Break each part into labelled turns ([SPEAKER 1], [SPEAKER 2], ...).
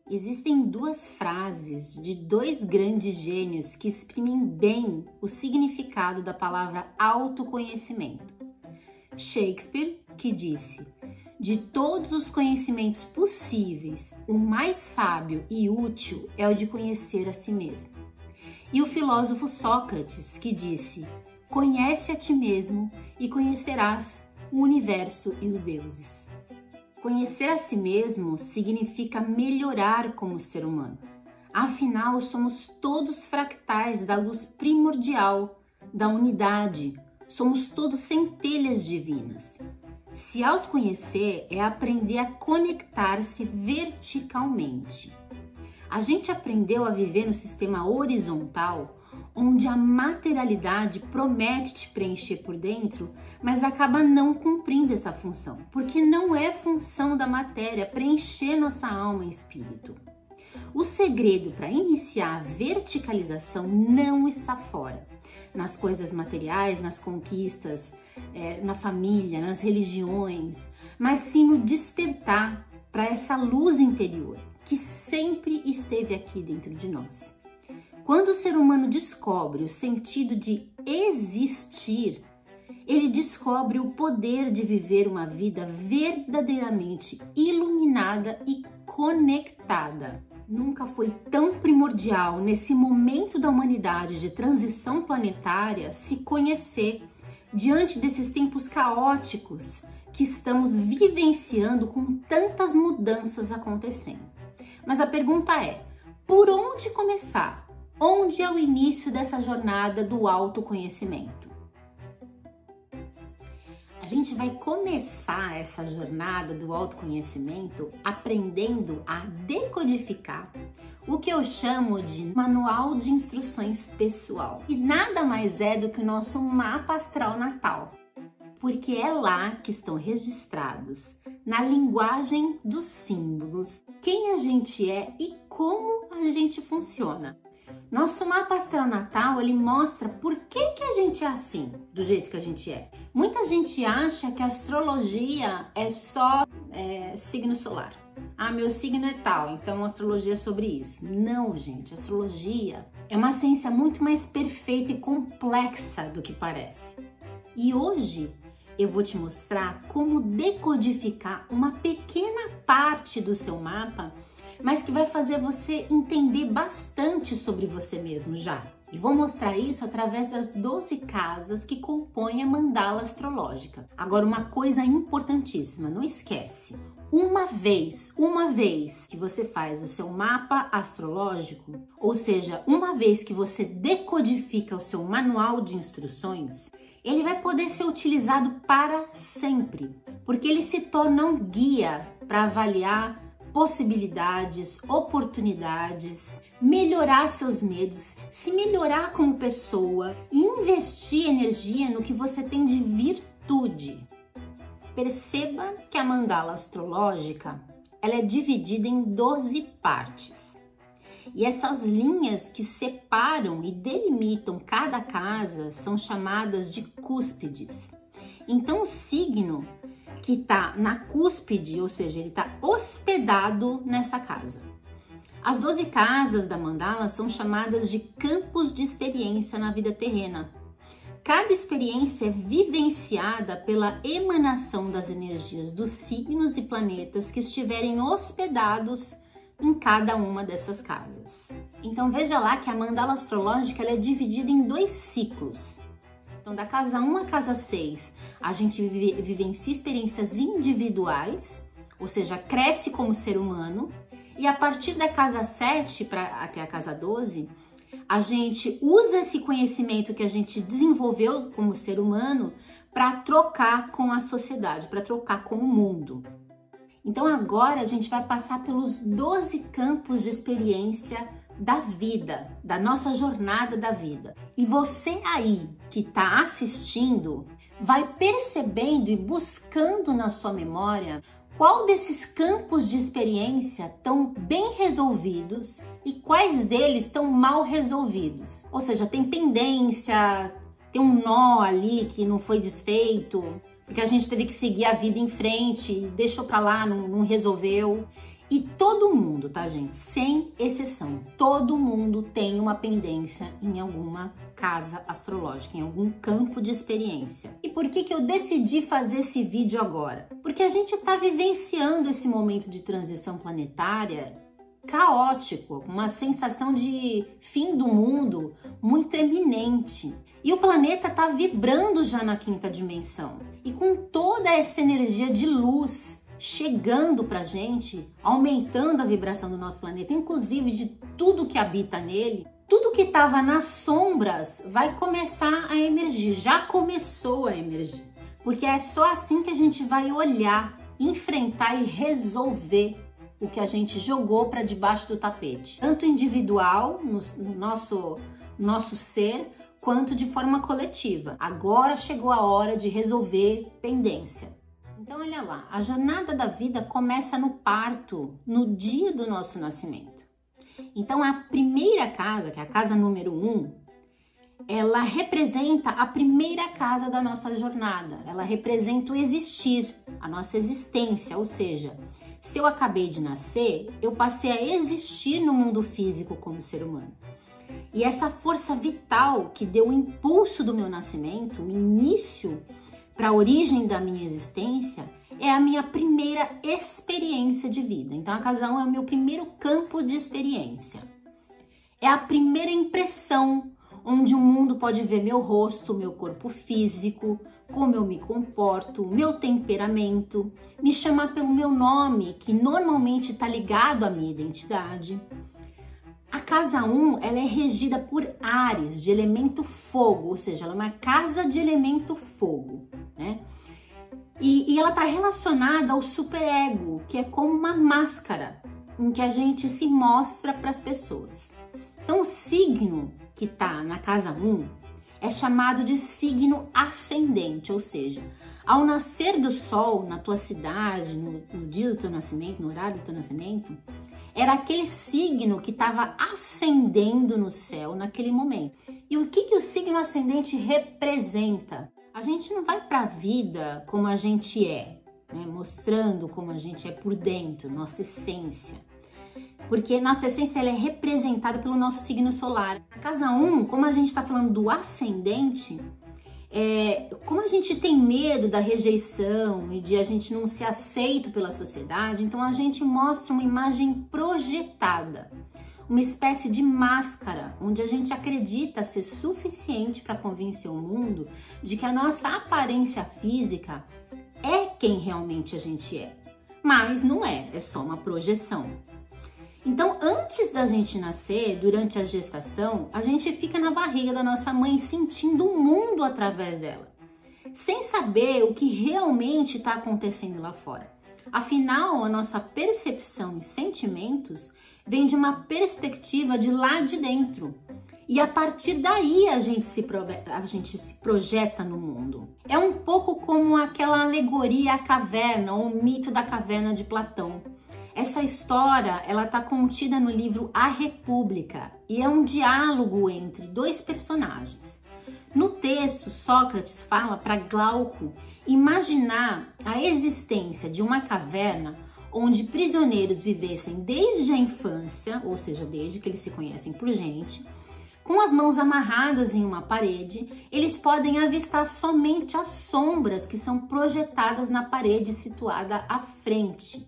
[SPEAKER 1] Existem duas frases de dois grandes gênios que exprimem bem o significado da palavra autoconhecimento. Shakespeare, que disse: de todos os conhecimentos possíveis, o mais sábio e útil é o de conhecer a si mesmo. E o filósofo Sócrates, que disse: conhece a ti mesmo e conhecerás o universo e os deuses. Conhecer a si mesmo significa melhorar como ser humano. Afinal, somos todos fractais da luz primordial, da unidade. Somos todos centelhas divinas. Se autoconhecer é aprender a conectar-se verticalmente. A gente aprendeu a viver no sistema horizontal, onde a materialidade promete te preencher por dentro, mas acaba não cumprindo essa função, porque não é função da matéria preencher nossa alma e espírito. O segredo para iniciar a verticalização não está fora, nas coisas materiais, nas conquistas, na família, nas religiões, mas sim no despertar para essa luz interior que sempre esteve aqui dentro de nós. Quando o ser humano descobre o sentido de existir, ele descobre o poder de viver uma vida verdadeiramente iluminada e conectada. Nunca foi tão primordial nesse momento da humanidade de transição planetária se conhecer diante desses tempos caóticos que estamos vivenciando com tantas mudanças acontecendo. Mas a pergunta é: por onde começar? Onde é o início dessa jornada do autoconhecimento? A gente vai começar essa jornada do autoconhecimento aprendendo a decodificar o que eu chamo de manual de instruções pessoal. E nada mais é do que o nosso mapa astral natal, porque é lá que estão registrados, na linguagem dos símbolos, quem a gente é e como a gente funciona. Nosso mapa astral natal, ele mostra por que a gente é assim, do jeito que a gente é. Muita gente acha que a astrologia é só signo solar. Ah, meu signo é tal, então a astrologia é sobre isso. Não, gente, a astrologia é uma ciência muito mais perfeita e complexa do que parece. E hoje eu vou te mostrar como decodificar uma pequena parte do seu mapa, mas que vai fazer você entender bastante sobre você mesmo já. E vou mostrar isso através das 12 casas que compõem a mandala astrológica. Agora, uma coisa importantíssima, não esquece. Uma vez que você faz o seu mapa astrológico, ou seja, uma vez que você decodifica o seu manual de instruções, ele vai poder ser utilizado para sempre, porque ele se torna um guia para avaliar possibilidades, oportunidades, melhorar seus medos, se melhorar como pessoa e investir energia no que você tem de virtude. Perceba que a mandala astrológica, ela é dividida em 12 partes. E essas linhas que separam e delimitam cada casa são chamadas de cúspides. Então o signo que está na cúspide, ou seja, ele está hospedado nessa casa. As 12 casas da mandala são chamadas de campos de experiência na vida terrena. Cada experiência é vivenciada pela emanação das energias dos signos e planetas que estiverem hospedados em cada uma dessas casas. Então veja lá que a mandala astrológica ela é dividida em 2 ciclos. Então, da casa 1 à casa 6, a gente vivencia experiências individuais, ou seja, cresce como ser humano. E a partir da casa 7 até a casa 12, a gente usa esse conhecimento que a gente desenvolveu como ser humano para trocar com a sociedade, para trocar com o mundo. Então, agora a gente vai passar pelos 12 campos de experiência da vida, da nossa jornada da vida. E você aí que está assistindo vai percebendo e buscando na sua memória qual desses campos de experiência estão bem resolvidos e quais deles estão mal resolvidos. Ou seja, tem pendência, tem um nó ali que não foi desfeito, porque a gente teve que seguir a vida em frente e deixou para lá, não resolveu. E todo mundo, tá, gente? Sem exceção, todo mundo tem uma pendência em alguma casa astrológica, em algum campo de experiência. E por que eu decidi fazer esse vídeo agora? Porque a gente tá vivenciando esse momento de transição planetária caótico, uma sensação de fim do mundo muito eminente. E o planeta tá vibrando já na quinta dimensão. E com toda essa energia de luz chegando pra gente, aumentando a vibração do nosso planeta, inclusive de tudo que habita nele, tudo que estava nas sombras vai começar a emergir, já começou a emergir. Porque é só assim que a gente vai olhar, enfrentar e resolver o que a gente jogou para debaixo do tapete. Tanto individual, no nosso ser, quanto de forma coletiva. Agora chegou a hora de resolver pendência. Então, olha lá, a jornada da vida começa no parto, no dia do nosso nascimento. Então, a primeira casa, que é a casa número 1, ela representa a primeira casa da nossa jornada. Ela representa o existir, a nossa existência, ou seja, se eu acabei de nascer, eu passei a existir no mundo físico como ser humano. E essa força vital que deu o impulso do meu nascimento, o início para a origem da minha existência, é a minha primeira experiência de vida. Então, a casa 1 é o meu primeiro campo de experiência. É a primeira impressão onde o mundo pode ver meu rosto, meu corpo físico, como eu me comporto, meu temperamento, me chamar pelo meu nome, que normalmente está ligado à minha identidade. A casa 1, ela é regida por Áries, de elemento fogo, ou seja, ela é uma casa de elemento fogo, né? E ela está relacionada ao superego, que é como uma máscara em que a gente se mostra para as pessoas. Então, o signo que está na casa 1 é chamado de signo ascendente, ou seja, ao nascer do sol na tua cidade, no dia do teu nascimento, no horário do teu nascimento, era aquele signo que estava ascendendo no céu naquele momento. E o que o signo ascendente representa? A gente não vai para a vida como a gente é, né? Mostrando como a gente é por dentro, nossa essência. Porque nossa essência ela é representada pelo nosso signo solar. Na casa 1, como a gente está falando do ascendente, como a gente tem medo da rejeição e de a gente não ser aceito pela sociedade, então a gente mostra uma imagem projetada, uma espécie de máscara, onde a gente acredita ser suficiente para convencer o mundo de que a nossa aparência física é quem realmente a gente é. Mas não é, é só uma projeção. Então, antes da gente nascer, durante a gestação, a gente fica na barriga da nossa mãe sentindo o mundo através dela, sem saber o que realmente está acontecendo lá fora. Afinal, a nossa percepção e sentimentos vem de uma perspectiva de lá de dentro. E a partir daí a gente se projeta no mundo. É um pouco como aquela alegoria à caverna, ou o mito da caverna de Platão. Essa história, ela está contida no livro A República e é um diálogo entre dois personagens. No texto, Sócrates fala para Glauco imaginar a existência de uma caverna onde prisioneiros vivessem desde a infância, ou seja, desde que eles se conhecem por gente, com as mãos amarradas em uma parede, eles podem avistar somente as sombras que são projetadas na parede situada à frente.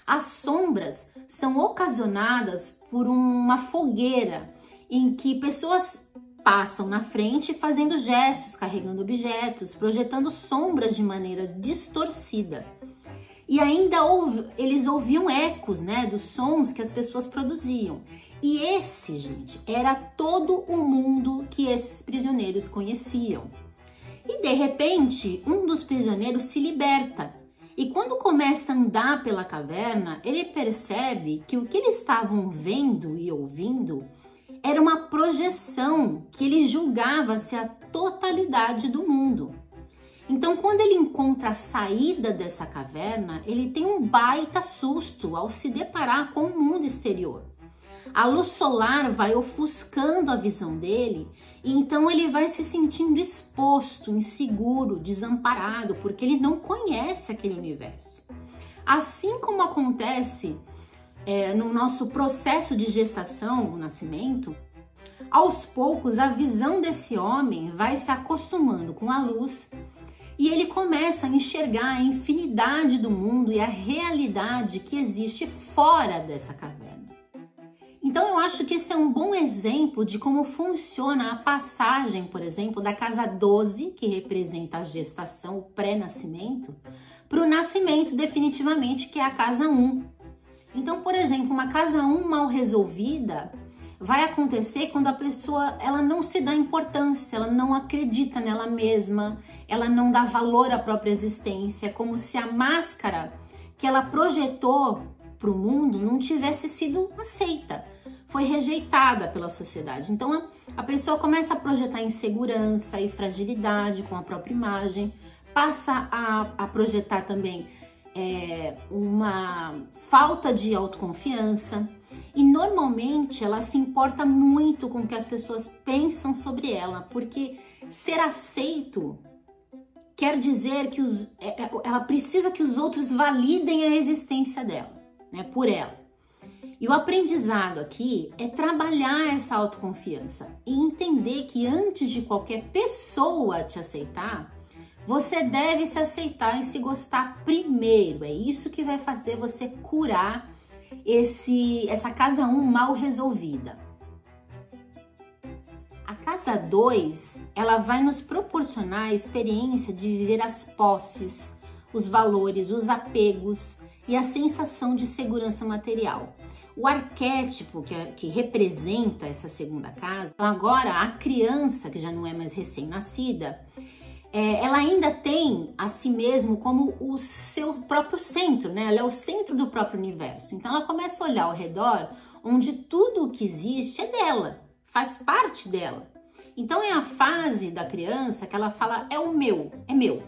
[SPEAKER 1] As sombras são ocasionadas por uma fogueira em que pessoas passam na frente fazendo gestos, carregando objetos, projetando sombras de maneira distorcida. E ainda eles ouviam ecos, né, dos sons que as pessoas produziam. E esse, gente, era todo o mundo que esses prisioneiros conheciam. E de repente, um dos prisioneiros se liberta. E quando começa a andar pela caverna, ele percebe que o que eles estavam vendo e ouvindo era uma projeção que ele julgava ser a totalidade do mundo. Então, quando ele encontra a saída dessa caverna, ele tem um baita susto ao se deparar com o mundo exterior. A luz solar vai ofuscando a visão dele e então ele vai se sentindo exposto, inseguro, desamparado, porque ele não conhece aquele universo. Assim como acontece no nosso processo de gestação, o nascimento, aos poucos a visão desse homem vai se acostumando com a luz e ele começa a enxergar a infinidade do mundo e a realidade que existe fora dessa caverna. Então eu acho que esse é um bom exemplo de como funciona a passagem, por exemplo, da casa 12, que representa a gestação, o pré-nascimento, para o nascimento definitivamente, que é a casa 1. Então, por exemplo, uma casa 1 mal resolvida vai acontecer quando a pessoa ela não se dá importância, ela não acredita nela mesma, ela não dá valor à própria existência, como se a máscara que ela projetou para o mundo não tivesse sido aceita, foi rejeitada pela sociedade. Então a pessoa começa a projetar insegurança e fragilidade com a própria imagem, passa a projetar também uma falta de autoconfiança e normalmente ela se importa muito com o que as pessoas pensam sobre ela, porque ser aceito quer dizer que ela precisa que os outros validem a existência dela, né, por ela. E o aprendizado aqui é trabalhar essa autoconfiança e entender que antes de qualquer pessoa te aceitar, você deve se aceitar e se gostar primeiro. É isso que vai fazer você curar essa casa 1 mal resolvida. A casa 2, ela vai nos proporcionar a experiência de viver as posses, os valores, os apegos e a sensação de segurança material. O arquétipo que representa essa segunda casa, então agora a criança, que já não é mais recém-nascida, ela ainda tem a si mesmo como o seu próprio centro, né? Ela é o centro do próprio universo. Então ela começa a olhar ao redor, onde tudo o que existe é dela, faz parte dela. Então é a fase da criança que ela fala, é o meu, é meu.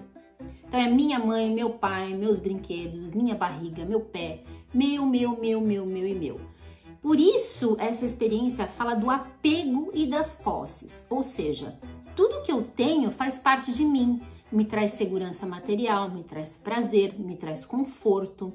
[SPEAKER 1] Então é minha mãe, meu pai, meus brinquedos, minha barriga, meu pé, meu e meu. Por isso essa experiência fala do apego e das posses, ou seja, tudo que eu tenho faz parte de mim, me traz segurança material, me traz prazer, me traz conforto,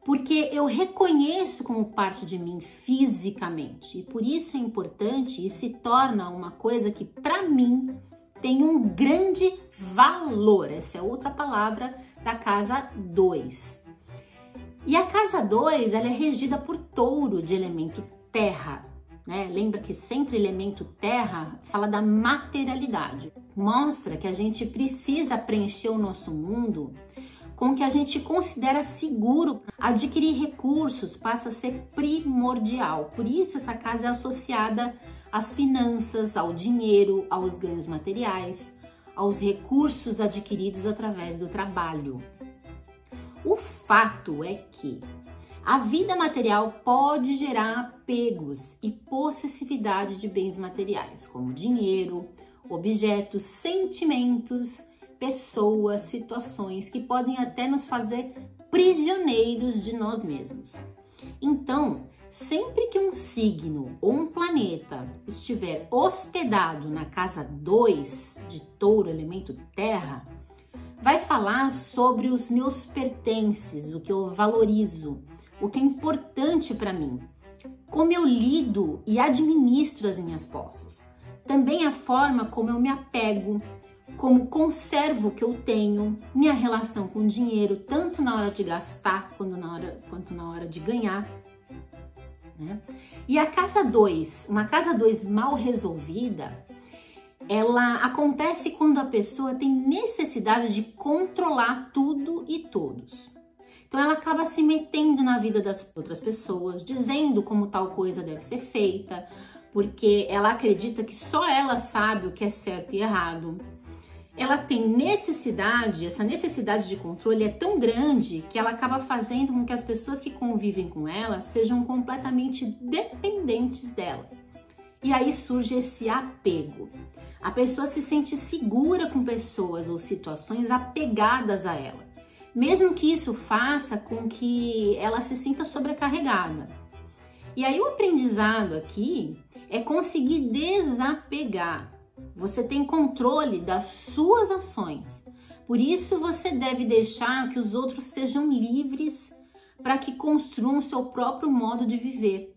[SPEAKER 1] porque eu reconheço como parte de mim fisicamente e por isso é importante e se torna uma coisa que para mim tem um grande valor. Essa é outra palavra da casa 2. E a casa 2, ela é regida por touro de elemento terra, né? Lembra que sempre elemento terra fala da materialidade. Mostra que a gente precisa preencher o nosso mundo com o que a gente considera seguro. Adquirir recursos passa a ser primordial. Por isso essa casa é associada às finanças, ao dinheiro, aos ganhos materiais, aos recursos adquiridos através do trabalho. O fato é que a vida material pode gerar apegos e possessividade de bens materiais, como dinheiro, objetos, sentimentos, pessoas, situações que podem até nos fazer prisioneiros de nós mesmos. Então, sempre que um signo ou um planeta estiver hospedado na casa 2 de touro, elemento terra, vai falar sobre os meus pertences, o que eu valorizo, o que é importante para mim, como eu lido e administro as minhas posses. Também a forma como eu me apego, como conservo o que eu tenho, minha relação com o dinheiro, tanto na hora de gastar quanto na hora de ganhar. Né? E a casa 2, uma casa 2 mal resolvida, ela acontece quando a pessoa tem necessidade de controlar tudo e todos. Então ela acaba se metendo na vida das outras pessoas, dizendo como tal coisa deve ser feita, porque ela acredita que só ela sabe o que é certo e errado. Ela tem necessidade, essa necessidade de controle é tão grande que ela acaba fazendo com que as pessoas que convivem com ela sejam completamente dependentes dela. E aí surge esse apego. A pessoa se sente segura com pessoas ou situações apegadas a ela, mesmo que isso faça com que ela se sinta sobrecarregada. E aí o aprendizado aqui é conseguir desapegar. Você tem controle das suas ações. Por isso você deve deixar que os outros sejam livres para que construam o seu próprio modo de viver.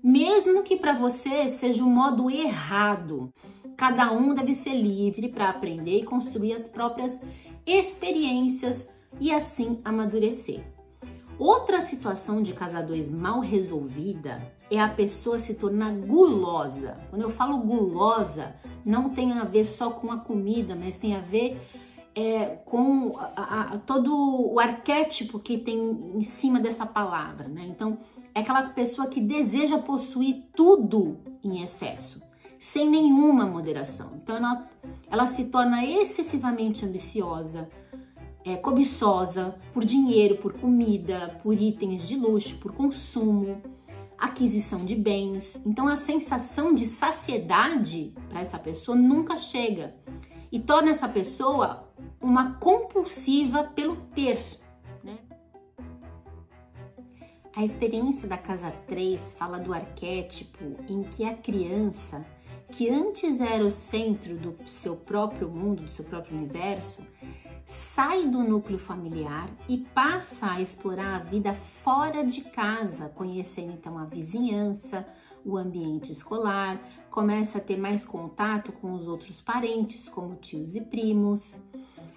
[SPEAKER 1] Mesmo que para você seja um modo errado, cada um deve ser livre para aprender e construir as próprias experiências e assim amadurecer. Outra situação de casa 2 mal resolvida é a pessoa se tornar gulosa. Quando eu falo gulosa, não tem a ver só com a comida, mas tem a ver com todo o arquétipo que tem em cima dessa palavra, né? Então, é aquela pessoa que deseja possuir tudo em excesso, sem nenhuma moderação. Então, ela se torna excessivamente ambiciosa, cobiçosa por dinheiro, por comida, por itens de luxo, por consumo, aquisição de bens. Então, a sensação de saciedade para essa pessoa nunca chega e torna essa pessoa uma compulsiva pelo ter, né? A experiência da casa 3 fala do arquétipo em que a criança, que antes era o centro do seu próprio mundo, do seu próprio universo, sai do núcleo familiar e passa a explorar a vida fora de casa, conhecendo então a vizinhança, o ambiente escolar, começa a ter mais contato com os outros parentes, como tios e primos.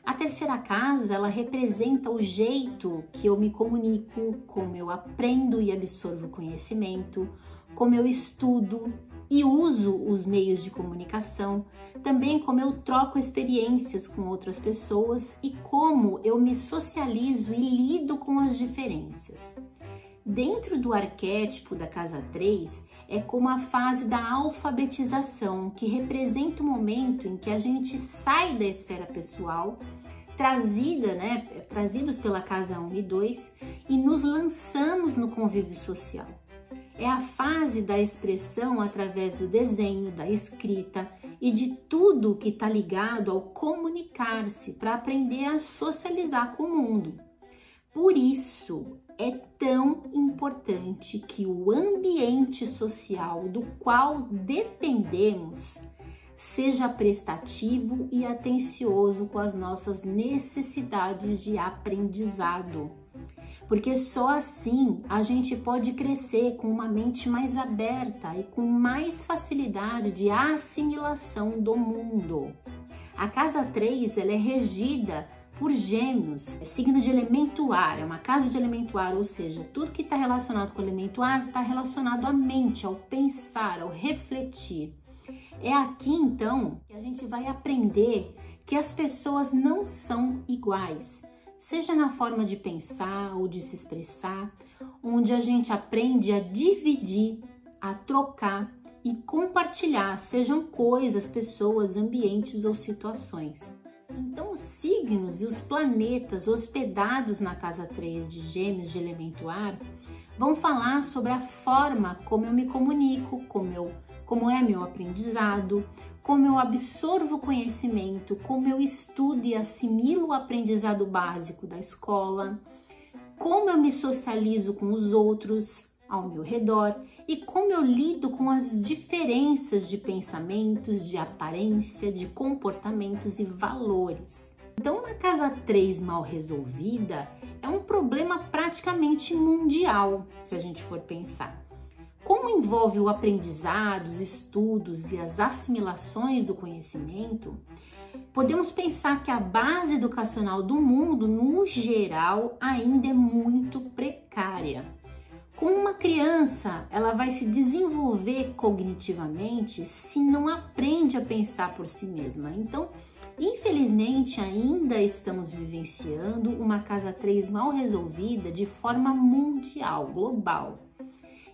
[SPEAKER 1] A terceira casa, ela representa o jeito que eu me comunico, como eu aprendo e absorvo conhecimento, como eu estudo e uso os meios de comunicação, também como eu troco experiências com outras pessoas e como eu me socializo e lido com as diferenças. Dentro do arquétipo da casa 3, é como a fase da alfabetização, que representa o momento em que a gente sai da esfera pessoal, trazidos pela casa 1 e 2, e nos lançamos no convívio social. É a fase da expressão através do desenho, da escrita e de tudo que está ligado ao comunicar-se para aprender a socializar com o mundo. Por isso, é tão importante que o ambiente social do qual dependemos seja prestativo e atencioso com as nossas necessidades de aprendizado. Porque só assim a gente pode crescer com uma mente mais aberta e com mais facilidade de assimilação do mundo. A casa 3, ela é regida por Gêmeos, é signo de elemento ar, é uma casa de elemento ar, ou seja, tudo que está relacionado com o elemento ar está relacionado à mente, ao pensar, ao refletir. É aqui então que a gente vai aprender que as pessoas não são iguais, seja na forma de pensar ou de se expressar, onde a gente aprende a dividir, a trocar e compartilhar, sejam coisas, pessoas, ambientes ou situações. Então, os signos e os planetas hospedados na casa 3 de Gêmeos de elemento ar vão falar sobre a forma como eu me comunico, como é meu aprendizado, como eu absorvo conhecimento, como eu estudo e assimilo o aprendizado básico da escola, como eu me socializo com os outros ao meu redor e como eu lido com as diferenças de pensamentos, de aparência, de comportamentos e valores. Então, uma casa 3 mal resolvida é um problema praticamente mundial, se a gente for pensar. Como envolve o aprendizado, os estudos e as assimilações do conhecimento, podemos pensar que a base educacional do mundo, no geral, ainda é muito precária. Com uma criança, ela vai se desenvolver cognitivamente se não aprende a pensar por si mesma. Então, infelizmente, ainda estamos vivenciando uma casa 3 mal resolvida de forma mundial, global.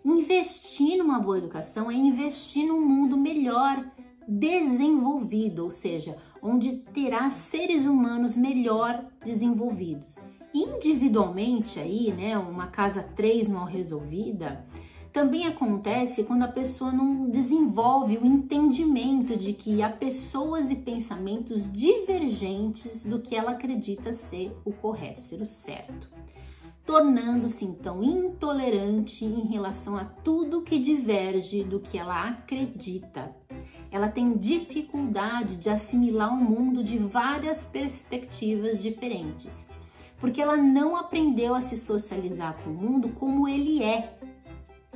[SPEAKER 1] Investir numa boa educação é investir num mundo melhor desenvolvido, ou seja, onde terá seres humanos melhor desenvolvidos. Individualmente aí, né, uma casa 3 mal resolvida também acontece quando a pessoa não desenvolve o entendimento de que há pessoas e pensamentos divergentes do que ela acredita ser o correto, ser o certo, tornando-se então intolerante em relação a tudo que diverge do que ela acredita. Ela tem dificuldade de assimilar um mundo de várias perspectivas diferentes. porque ela não aprendeu a se socializar com o mundo como ele é.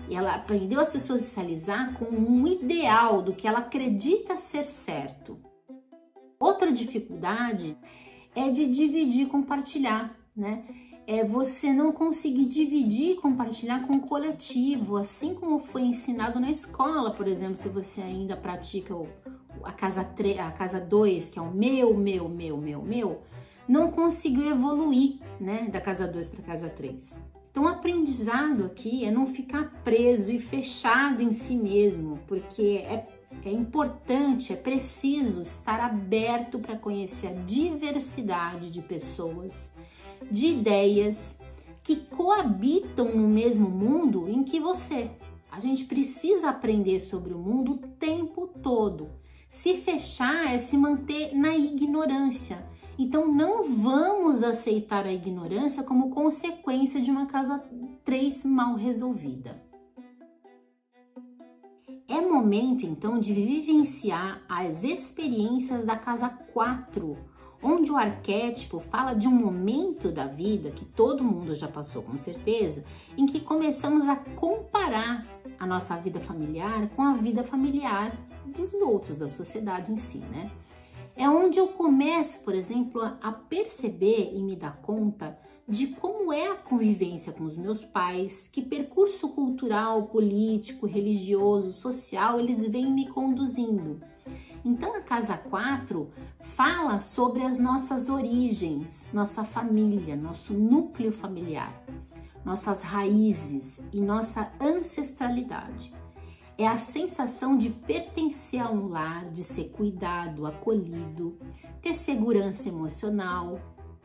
[SPEAKER 1] Ela aprendeu a se socializar com um ideal do que ela acredita ser certo. Outra dificuldade é de dividir e compartilhar, né? É você não conseguir dividir e compartilhar com o coletivo, assim como foi ensinado na escola, por exemplo, se você ainda pratica a casa 2, que é o meu, não conseguiu evoluir, né, da casa 2 para a casa 3. Então, o aprendizado aqui é não ficar preso e fechado em si mesmo, porque é importante, é preciso estar aberto para conhecer a diversidade de pessoas, de ideias que coabitam no mesmo mundo em que você. A gente precisa aprender sobre o mundo o tempo todo. Se fechar é se manter na ignorância. Então não vamos aceitar a ignorância como consequência de uma casa 3 mal resolvida. É momento então de vivenciar as experiências da casa 4, onde o arquétipo fala de um momento da vida que todo mundo já passou com certeza, em que começamos a comparar a nossa vida familiar com a vida familiar dos outros, da sociedade em si, né? É onde eu começo, por exemplo, a perceber e me dar conta de como é a convivência com os meus pais, que percurso cultural, político, religioso, social eles vêm me conduzindo. Então a casa 4 fala sobre as nossas origens, nossa família, nosso núcleo familiar, nossas raízes e nossa ancestralidade. É a sensação de pertencer a um lar, de ser cuidado, acolhido, ter segurança emocional.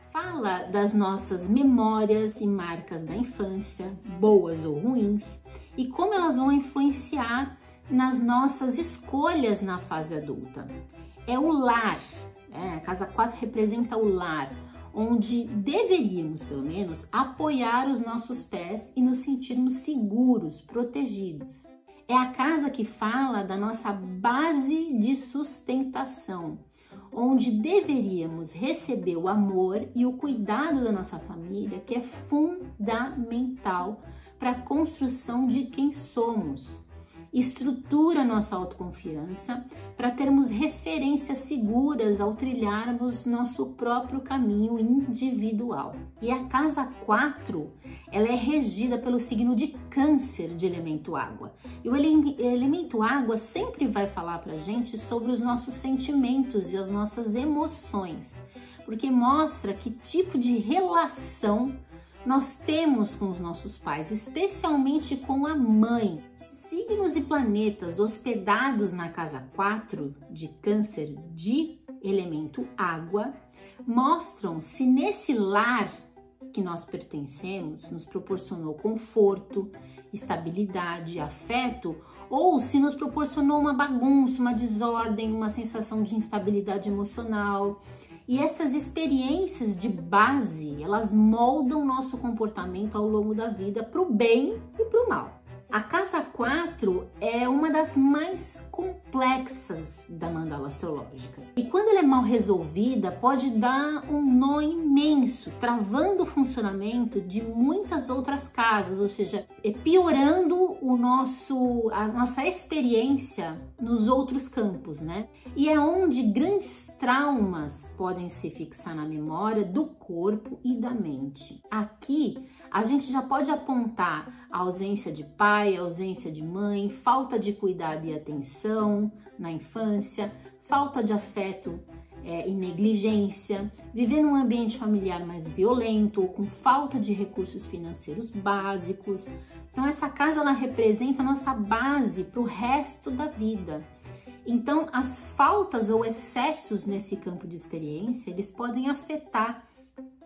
[SPEAKER 1] Fala das nossas memórias e marcas da infância, boas ou ruins, e como elas vão influenciar nas nossas escolhas na fase adulta. É o lar, a casa 4 representa o lar, onde deveríamos, pelo menos, apoiar os nossos pés e nos sentirmos seguros, protegidos. É a casa que fala da nossa base de sustentação, onde deveríamos receber o amor e o cuidado da nossa família, que é fundamental para a construção de quem somos. Estrutura nossa autoconfiança para termos referências seguras ao trilharmos nosso próprio caminho individual. E a casa 4, ela é regida pelo signo de Câncer de elemento água. E o elemento água sempre vai falar para a gente sobre os nossos sentimentos e as nossas emoções, porque mostra que tipo de relação nós temos com os nossos pais, especialmente com a mãe. Signos e planetas hospedados na casa 4 de Câncer de elemento água mostram se nesse lar que nós pertencemos nos proporcionou conforto, estabilidade, afeto, ou se nos proporcionou uma bagunça, uma desordem, uma sensação de instabilidade emocional. E essas experiências de base, elas moldam nosso comportamento ao longo da vida para o bem e para o mal. A casa 4 é uma das mais complexas da mandala astrológica. E quando ela é mal resolvida, pode dar um nó imenso, travando o funcionamento de muitas outras casas, ou seja, piorando a nossa experiência nos outros campos, né? E é onde grandes traumas podem se fixar na memória do corpo e da mente. Aqui, a gente já pode apontar a ausência de pai, a ausência de mãe, falta de cuidado e atenção na infância, falta de afeto e negligência, viver num ambiente familiar mais violento ou com falta de recursos financeiros básicos. Então essa casa ela representa a nossa base para o resto da vida. Então as faltas ou excessos nesse campo de experiência, eles podem afetar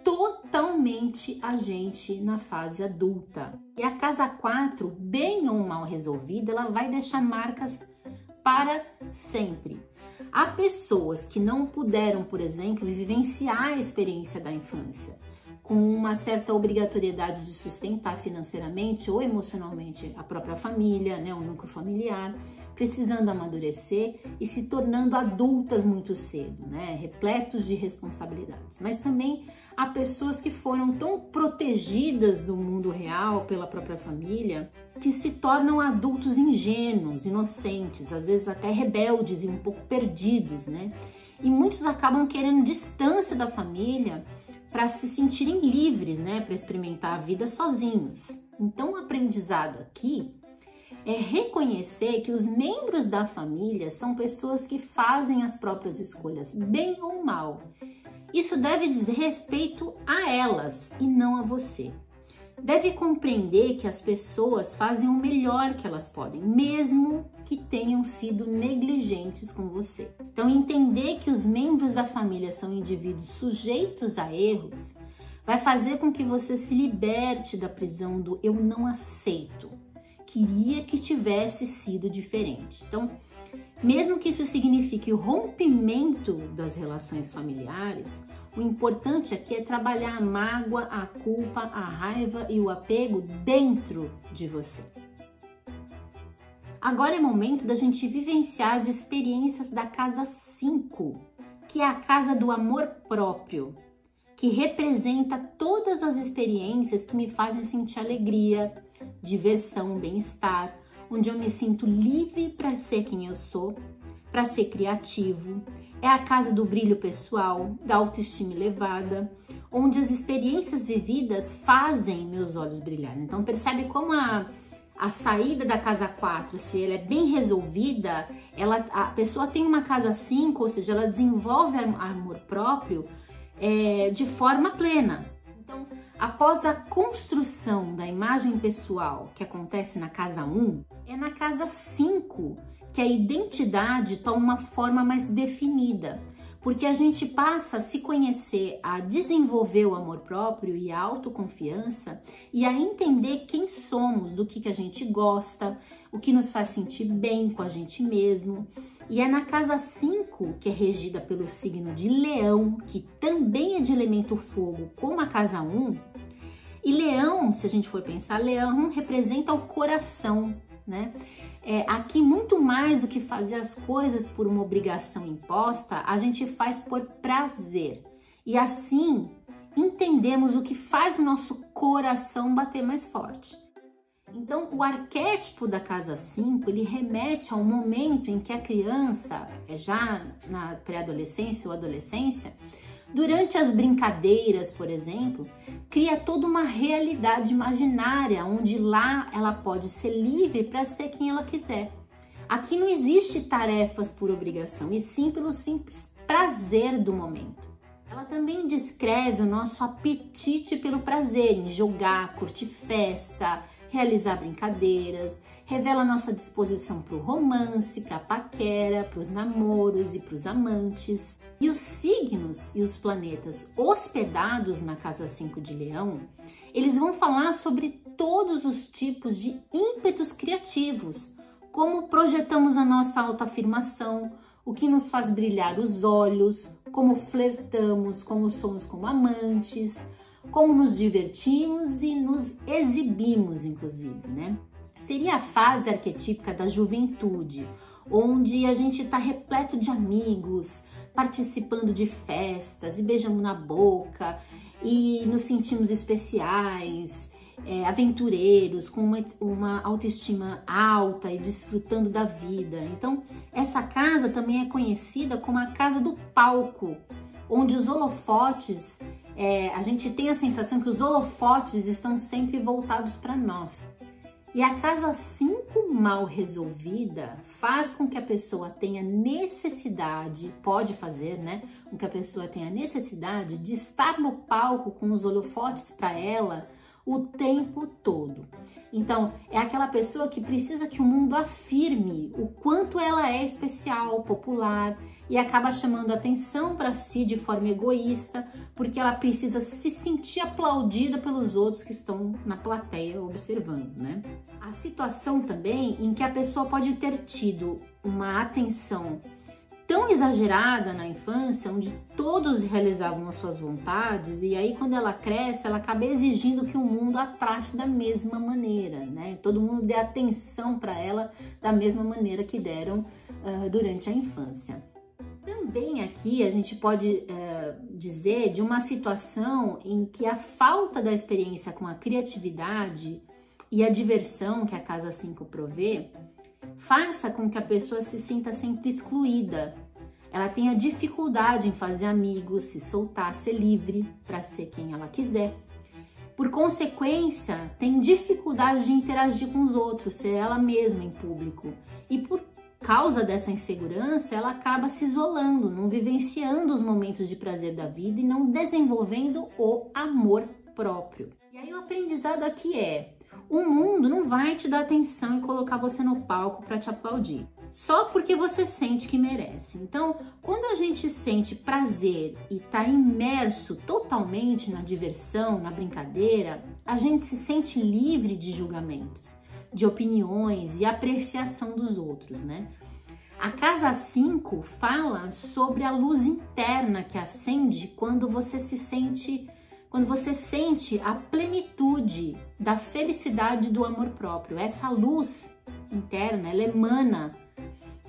[SPEAKER 1] totalmente a gente na fase adulta. E a casa 4, bem ou mal resolvida, ela vai deixar marcas para sempre. Há pessoas que não puderam, por exemplo, vivenciar a experiência da infância, com uma certa obrigatoriedade de sustentar financeiramente ou emocionalmente a própria família, né, o núcleo familiar, precisando amadurecer e se tornando adultas muito cedo, né, repletos de responsabilidades. Mas também há pessoas que foram tão protegidas do mundo real pela própria família que se tornam adultos ingênuos, inocentes, às vezes até rebeldes e um pouco perdidos, né? E muitos acabam querendo distância da família para se sentirem livres, né, para experimentar a vida sozinhos. Então, o aprendizado aqui é reconhecer que os membros da família são pessoas que fazem as próprias escolhas, bem ou mal. Isso deve dizer respeito a elas e não a você. Deve compreender que as pessoas fazem o melhor que elas podem, mesmo que tenham sido negligentes com você. Então, entender que os membros da família são indivíduos sujeitos a erros vai fazer com que você se liberte da prisão do eu não aceito. Queria que tivesse sido diferente. Então, mesmo que isso signifique o rompimento das relações familiares, o importante aqui é trabalhar a mágoa, a culpa, a raiva e o apego dentro de você. Agora é momento da gente vivenciar as experiências da casa 5, que é a casa do amor próprio, que representa todas as experiências que me fazem sentir alegria, diversão, bem-estar, onde eu me sinto livre para ser quem eu sou, para ser criativo. É a casa do brilho pessoal, da autoestima elevada, onde as experiências vividas fazem meus olhos brilhar. Então percebe como a saída da casa 4, se ela é bem resolvida, a pessoa tem uma casa 5, ou seja, ela desenvolve amor próprio de forma plena. Então, após a construção da imagem pessoal que acontece na casa 1, é na casa 5 que a identidade toma uma forma mais definida, porque a gente passa a se conhecer, a desenvolver o amor próprio e a autoconfiança e a entender quem somos, do que a gente gosta, o que nos faz sentir bem com a gente mesmo. E é na casa 5, que é regida pelo signo de Leão, que também é de elemento fogo, como a casa 1. E Leão, se a gente for pensar, Leão representa o coração, né? Aqui, muito mais do que fazer as coisas por uma obrigação imposta, a gente faz por prazer. E assim, entendemos o que faz o nosso coração bater mais forte. Então, o arquétipo da casa 5, ele remete ao momento em que a criança, já na pré-adolescência ou adolescência, durante as brincadeiras, por exemplo, cria toda uma realidade imaginária, onde lá ela pode ser livre para ser quem ela quiser. Aqui não existe tarefas por obrigação, e sim pelo simples prazer do momento. Ela também descreve o nosso apetite pelo prazer em jogar, curtir festa, realizar brincadeiras, revela nossa disposição para o romance, para a paquera, para os namoros e para os amantes. E os signos e os planetas hospedados na casa 5 de Leão, eles vão falar sobre todos os tipos de ímpetos criativos, como projetamos a nossa autoafirmação, o que nos faz brilhar os olhos, como flertamos, como somos como amantes, como nos divertimos e nos exibimos, inclusive, né? Seria a fase arquetípica da juventude, onde a gente está repleto de amigos, participando de festas e beijando na boca e nos sentimos especiais, aventureiros, com uma autoestima alta e desfrutando da vida. Então, essa casa também é conhecida como a casa do palco, onde os holofotes, a gente tem a sensação que os holofotes estão sempre voltados para nós. E a casa 5 mal resolvida faz com que a pessoa tenha necessidade, pode fazer, né? Com que a pessoa tenha necessidade de estar no palco com os holofotes para ela o tempo todo. Então, é aquela pessoa que precisa que o mundo afirme o quanto ela é especial, popular, e acaba chamando atenção para si de forma egoísta, porque ela precisa se sentir aplaudida pelos outros que estão na plateia observando, né? A situação também em que a pessoa pode ter tido uma atenção tão exagerada na infância, onde todos realizavam as suas vontades, e aí quando ela cresce, ela acaba exigindo que o mundo a trate da mesma maneira, né? Todo mundo dê atenção para ela da mesma maneira que deram durante a infância. Também aqui a gente pode dizer de uma situação em que a falta da experiência com a criatividade e a diversão que a Casa 5 provê faça com que a pessoa se sinta sempre excluída. Ela tenha dificuldade em fazer amigos, se soltar, ser livre para ser quem ela quiser. Por consequência, tem dificuldade de interagir com os outros, ser ela mesma em público. E por causa dessa insegurança, ela acaba se isolando, não vivenciando os momentos de prazer da vida e não desenvolvendo o amor próprio. E aí o aprendizado aqui é: o mundo não vai te dar atenção e colocar você no palco para te aplaudir, só porque você sente que merece. Então, quando a gente sente prazer e tá imerso totalmente na diversão, na brincadeira, a gente se sente livre de julgamentos, de opiniões e apreciação dos outros, né? A Casa 5 fala sobre a luz interna que acende quando você sente a plenitude da felicidade do amor próprio. Essa luz interna, ela emana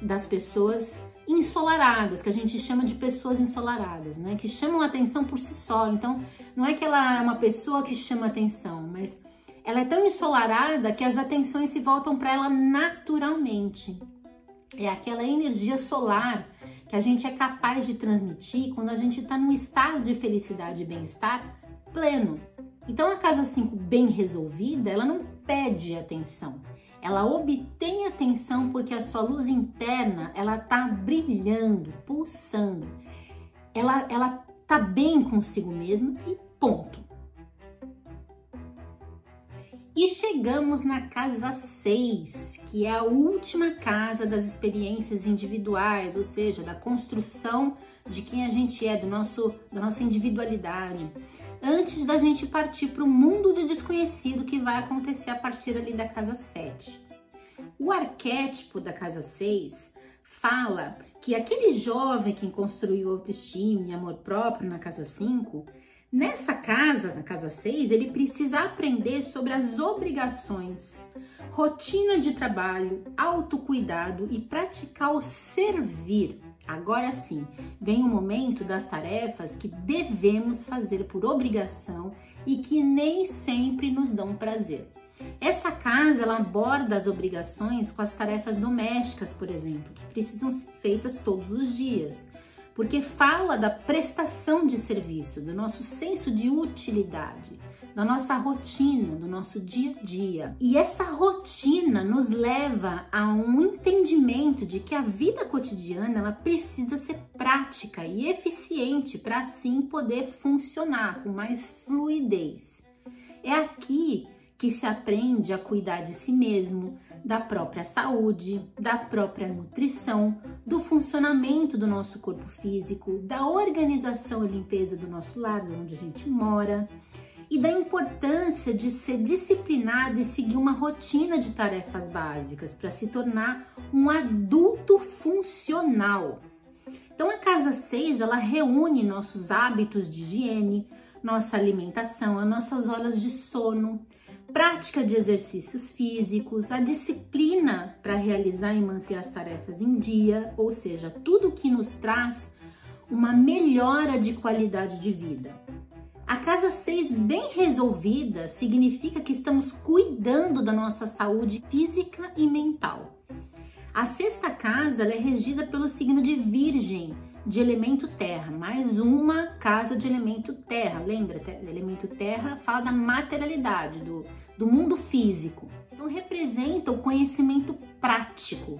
[SPEAKER 1] das pessoas ensolaradas, que a gente chama de pessoas ensolaradas, né? Que chamam atenção por si só. Então, não é que ela é uma pessoa que chama atenção, mas ela é tão ensolarada que as atenções se voltam para ela naturalmente. É aquela energia solar que a gente é capaz de transmitir quando a gente está num estado de felicidade e bem-estar pleno. Então a Casa 5 bem resolvida, ela não pede atenção, ela obtém atenção porque a sua luz interna, ela tá brilhando, pulsando, ela tá bem consigo mesma e ponto. E chegamos na Casa 6, que é a última casa das experiências individuais, ou seja, da construção de quem a gente é, da nossa individualidade, antes da gente partir para o mundo do desconhecido que vai acontecer a partir ali da Casa 7. O arquétipo da Casa 6 fala que aquele jovem que construiu autoestima e amor próprio na Casa 5, nessa casa, na Casa 6, ele precisa aprender sobre as obrigações, rotina de trabalho, autocuidado e praticar o servir. Agora sim, vem o momento das tarefas que devemos fazer por obrigação e que nem sempre nos dão prazer. Essa casa, ela aborda as obrigações com as tarefas domésticas, por exemplo, que precisam ser feitas todos os dias, porque fala da prestação de serviço, do nosso senso de utilidade, da nossa rotina, do nosso dia a dia. E essa rotina nos leva a um entendimento de que a vida cotidiana, ela precisa ser prática e eficiente para assim poder funcionar com mais fluidez. É aqui que se aprende a cuidar de si mesmo, da própria saúde, da própria nutrição, do funcionamento do nosso corpo físico, da organização e limpeza do nosso lar, onde a gente mora, e da importância de ser disciplinado e seguir uma rotina de tarefas básicas para se tornar um adulto funcional. Então a Casa 6, ela reúne nossos hábitos de higiene, nossa alimentação, as nossas horas de sono, prática de exercícios físicos, a disciplina para realizar e manter as tarefas em dia, ou seja, tudo que nos traz uma melhora de qualidade de vida. A Casa 6 bem resolvida significa que estamos cuidando da nossa saúde física e mental. A sexta casa, ela é regida pelo signo de Virgem, de elemento terra, mais uma casa de elemento terra. Lembra, elemento terra fala da materialidade, do mundo físico. Então representa o conhecimento prático,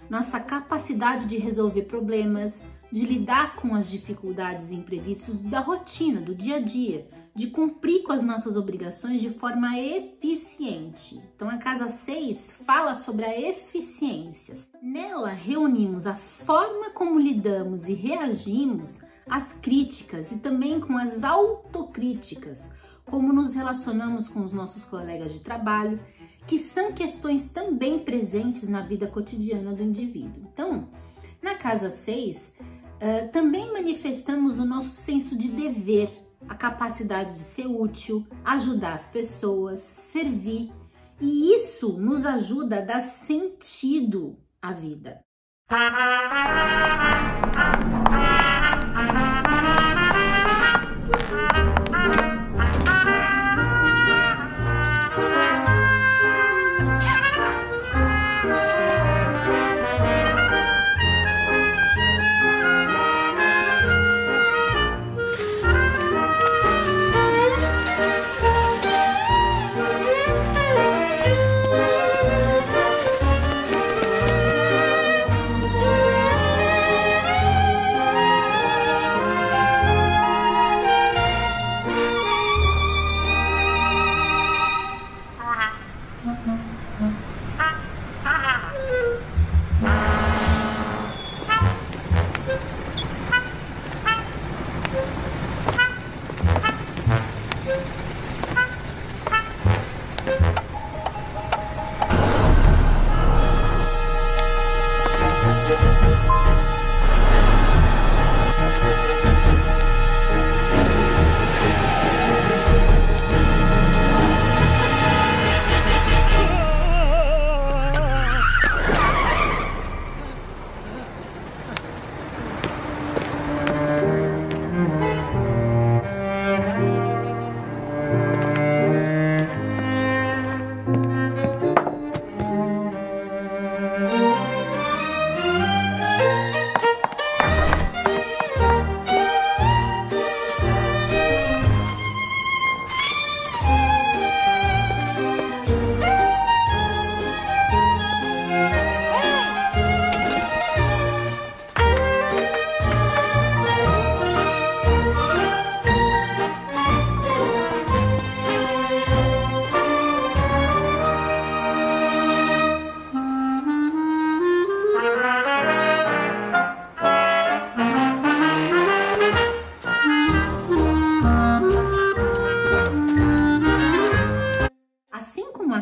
[SPEAKER 1] nossa capacidade de resolver problemas, de lidar com as dificuldades e imprevistos da rotina, do dia a dia, de cumprir com as nossas obrigações de forma eficiente. Então a Casa 6 fala sobre a eficiência. Nela reunimos a forma como lidamos e reagimos às críticas e também com as autocríticas, como nos relacionamos com os nossos colegas de trabalho, que são questões também presentes na vida cotidiana do indivíduo. Então, Na casa 6, também manifestamos o nosso senso de dever, a capacidade de ser útil, ajudar as pessoas, servir, e isso nos ajuda a dar sentido à vida.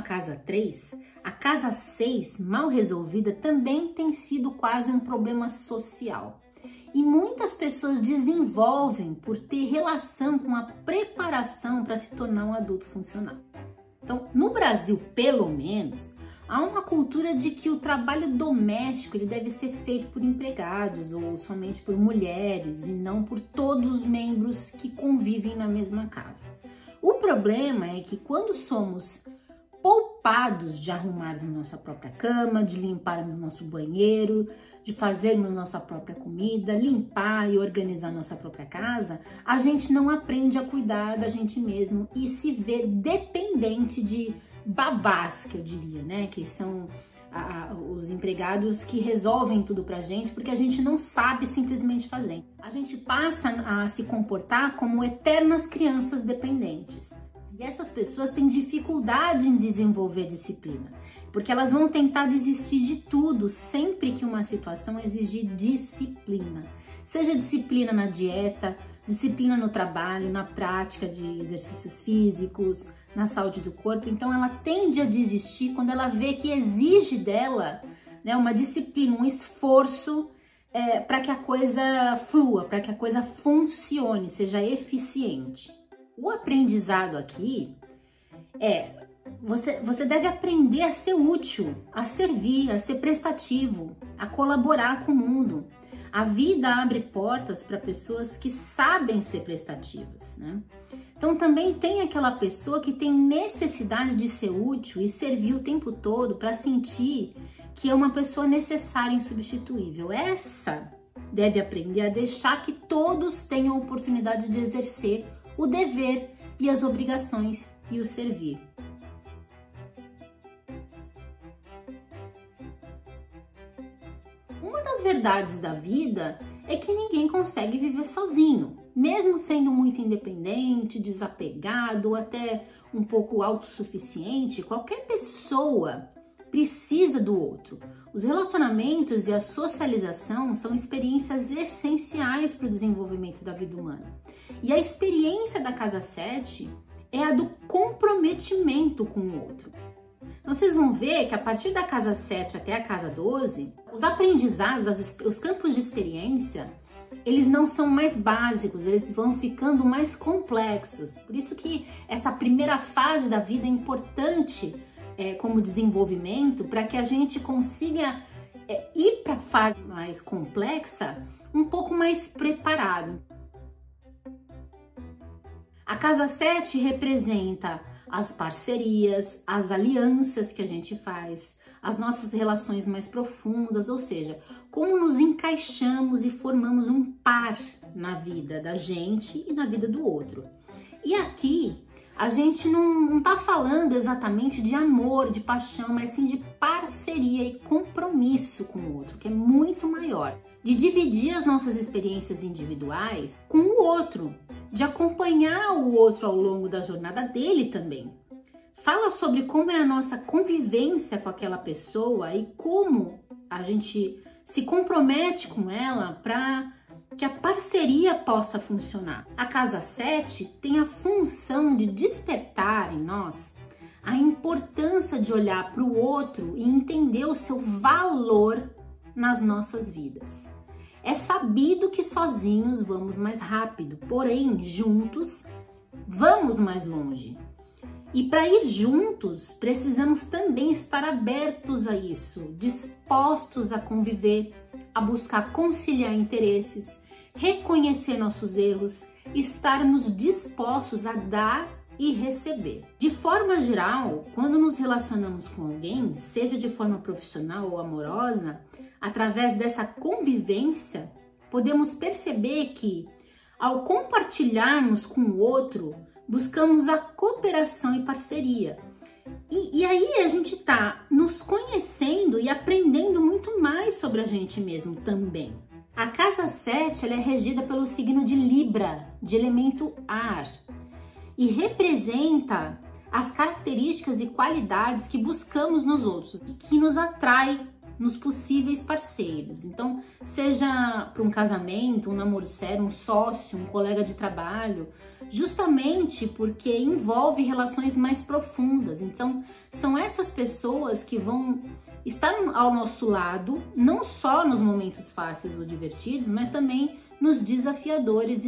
[SPEAKER 1] Casa 3, a casa 6, mal resolvida, também tem sido quase um problema social. E muitas pessoas desenvolvem por ter relação com a preparação para se tornar um adulto funcional. Então, no Brasil, pelo menos, há uma cultura de que o trabalho doméstico ele deve ser feito por empregados ou somente por mulheres e não por todos os membros que convivem na mesma casa. O problema é que quando somos poupados de arrumarmos nossa própria cama, de limparmos nosso banheiro, de fazermos nossa própria comida, limpar e organizar nossa própria casa, a gente não aprende a cuidar da gente mesmo e se vê dependente de babás, que eu diria, né? Que são os empregados que resolvem tudo pra gente, porque a gente não sabe simplesmente fazer. A gente passa a se comportar como eternas crianças dependentes. E essas pessoas têm dificuldade em desenvolver disciplina, porque elas vão tentar desistir de tudo sempre que uma situação exigir disciplina. Seja disciplina na dieta, disciplina no trabalho, na prática de exercícios físicos, na saúde do corpo. Então ela tende a desistir quando ela vê que exige dela, né, uma disciplina, um esforço para que a coisa flua, para que a coisa funcione, seja eficiente. O aprendizado aqui você deve aprender a ser útil, a servir, a ser prestativo, a colaborar com o mundo. A vida abre portas para pessoas que sabem ser prestativas, né? Então também tem aquela pessoa que tem necessidade de ser útil e servir o tempo todo para sentir que é uma pessoa necessária e insubstituível. Essa deve aprender a deixar que todos tenham a oportunidade de exercer o dever e as obrigações e o servir. Uma das verdades da vida é que ninguém consegue viver sozinho, mesmo sendo muito independente, desapegado ou até um pouco autossuficiente. Qualquer pessoa precisa do outro. Os relacionamentos e a socialização são experiências essenciais para o desenvolvimento da vida humana. E a experiência da casa 7 é a do comprometimento com o outro. Então, vocês vão ver que a partir da casa 7 até a casa 12, os aprendizados, os campos de experiência, eles não são mais básicos, eles vão ficando mais complexos. Por isso que essa primeira fase da vida é importante como desenvolvimento, para que a gente consiga ir para a fase mais complexa um pouco mais preparado. A casa 7 representa as parcerias, as alianças que a gente faz, as nossas relações mais profundas, ou seja, como nos encaixamos e formamos um par na vida da gente e na vida do outro. E aqui a gente não tá falando exatamente de amor, de paixão, mas sim de parceria e compromisso com o outro, que é muito maior. De dividir as nossas experiências individuais com o outro, de acompanhar o outro ao longo da jornada dele também. Fala sobre como é a nossa convivência com aquela pessoa e como a gente se compromete com ela para que a parceria possa funcionar. A casa 7 tem a função de despertar em nós a importância de olhar para o outro e entender o seu valor nas nossas vidas. É sabido que sozinhos vamos mais rápido, porém juntos vamos mais longe. E para ir juntos, precisamos também estar abertos a isso, dispostos a conviver, a buscar conciliar interesses, reconhecer nossos erros, estarmos dispostos a dar e receber. De forma geral, quando nos relacionamos com alguém, seja de forma profissional ou amorosa, através dessa convivência, podemos perceber que, ao compartilharmos com o outro, buscamos a cooperação e parceria. E aí a gente tá nos conhecendo e aprendendo muito mais sobre a gente mesmo também. A casa 7 ela é regida pelo signo de Libra, de elemento ar, e representa as características e qualidades que buscamos nos outros e que nos atrai nos possíveis parceiros. Então, seja para um casamento, um namoro sério, um sócio, um colega de trabalho, justamente porque envolve relações mais profundas. Então, são essas pessoas que vão estar ao nosso lado, não só nos momentos fáceis ou divertidos, mas também nos desafiadores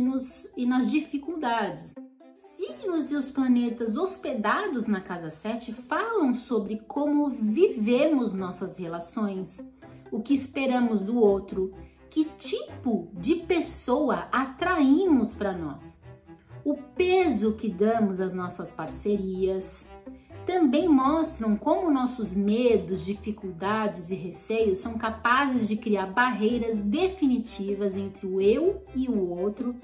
[SPEAKER 1] e nas dificuldades. Signos e os planetas hospedados na casa 7 falam sobre como vivemos nossas relações, o que esperamos do outro, que tipo de pessoa atraímos para nós, o peso que damos às nossas parcerias. Também mostram como nossos medos, dificuldades e receios são capazes de criar barreiras definitivas entre o eu e o outro,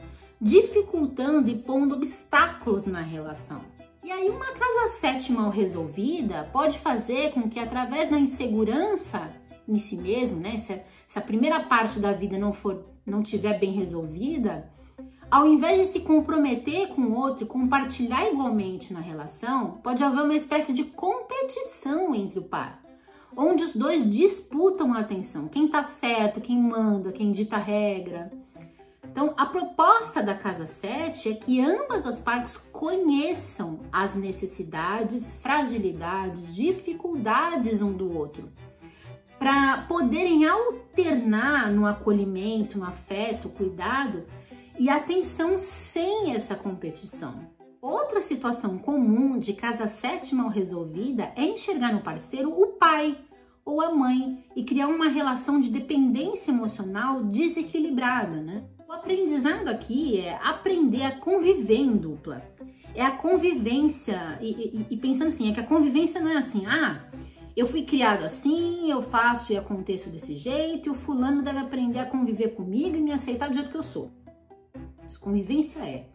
[SPEAKER 1] dificultando e pondo obstáculos na relação. E aí uma casa 7 mal resolvida pode fazer com que, através da insegurança em si mesmo, né, se a primeira parte da vida não tiver bem resolvida, ao invés de se comprometer com o outro e compartilhar igualmente na relação, pode haver uma espécie de competição entre o par, onde os dois disputam a atenção, quem tá certo, quem manda, quem dita a regra. Então, a proposta da casa 7 é que ambas as partes conheçam as necessidades, fragilidades, dificuldades um do outro, para poderem alternar no acolhimento, no afeto, cuidado e atenção sem essa competição. Outra situação comum de casa 7 mal resolvida é enxergar no parceiro o pai ou a mãe e criar uma relação de dependência emocional desequilibrada, né? O aprendizado aqui é aprender a conviver em dupla. É a convivência, e pensando assim, é que a convivência não é assim, eu fui criado assim, eu faço e aconteço desse jeito, e o fulano deve aprender a conviver comigo e me aceitar do jeito que eu sou. Convivência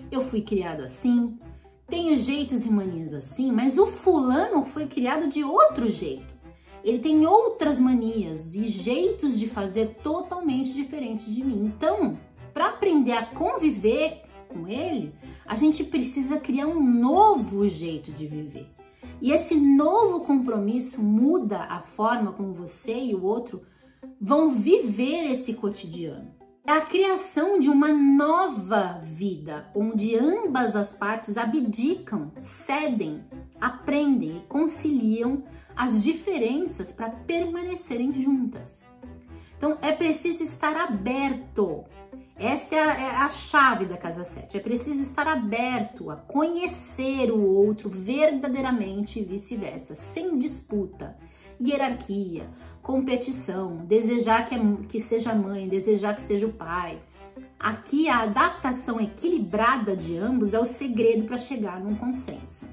[SPEAKER 1] eu fui criado assim, tenho jeitos e manias assim, mas o fulano foi criado de outro jeito. Ele tem outras manias e jeitos de fazer totalmente diferentes de mim. Então, para aprender a conviver com ele, a gente precisa criar um novo jeito de viver. E esse novo compromisso muda a forma como você e o outro vão viver esse cotidiano. É a criação de uma nova vida, onde ambas as partes abdicam, cedem aprendem e conciliam as diferenças para permanecerem juntas. Então é preciso estar aberto. Essa é a chave da casa 7. É preciso estar aberto a conhecer o outro verdadeiramente e vice-versa, sem disputa, hierarquia, competição, desejar que seja mãe, desejar que seja o pai. Aqui a adaptação equilibrada de ambos é o segredo para chegar num consenso.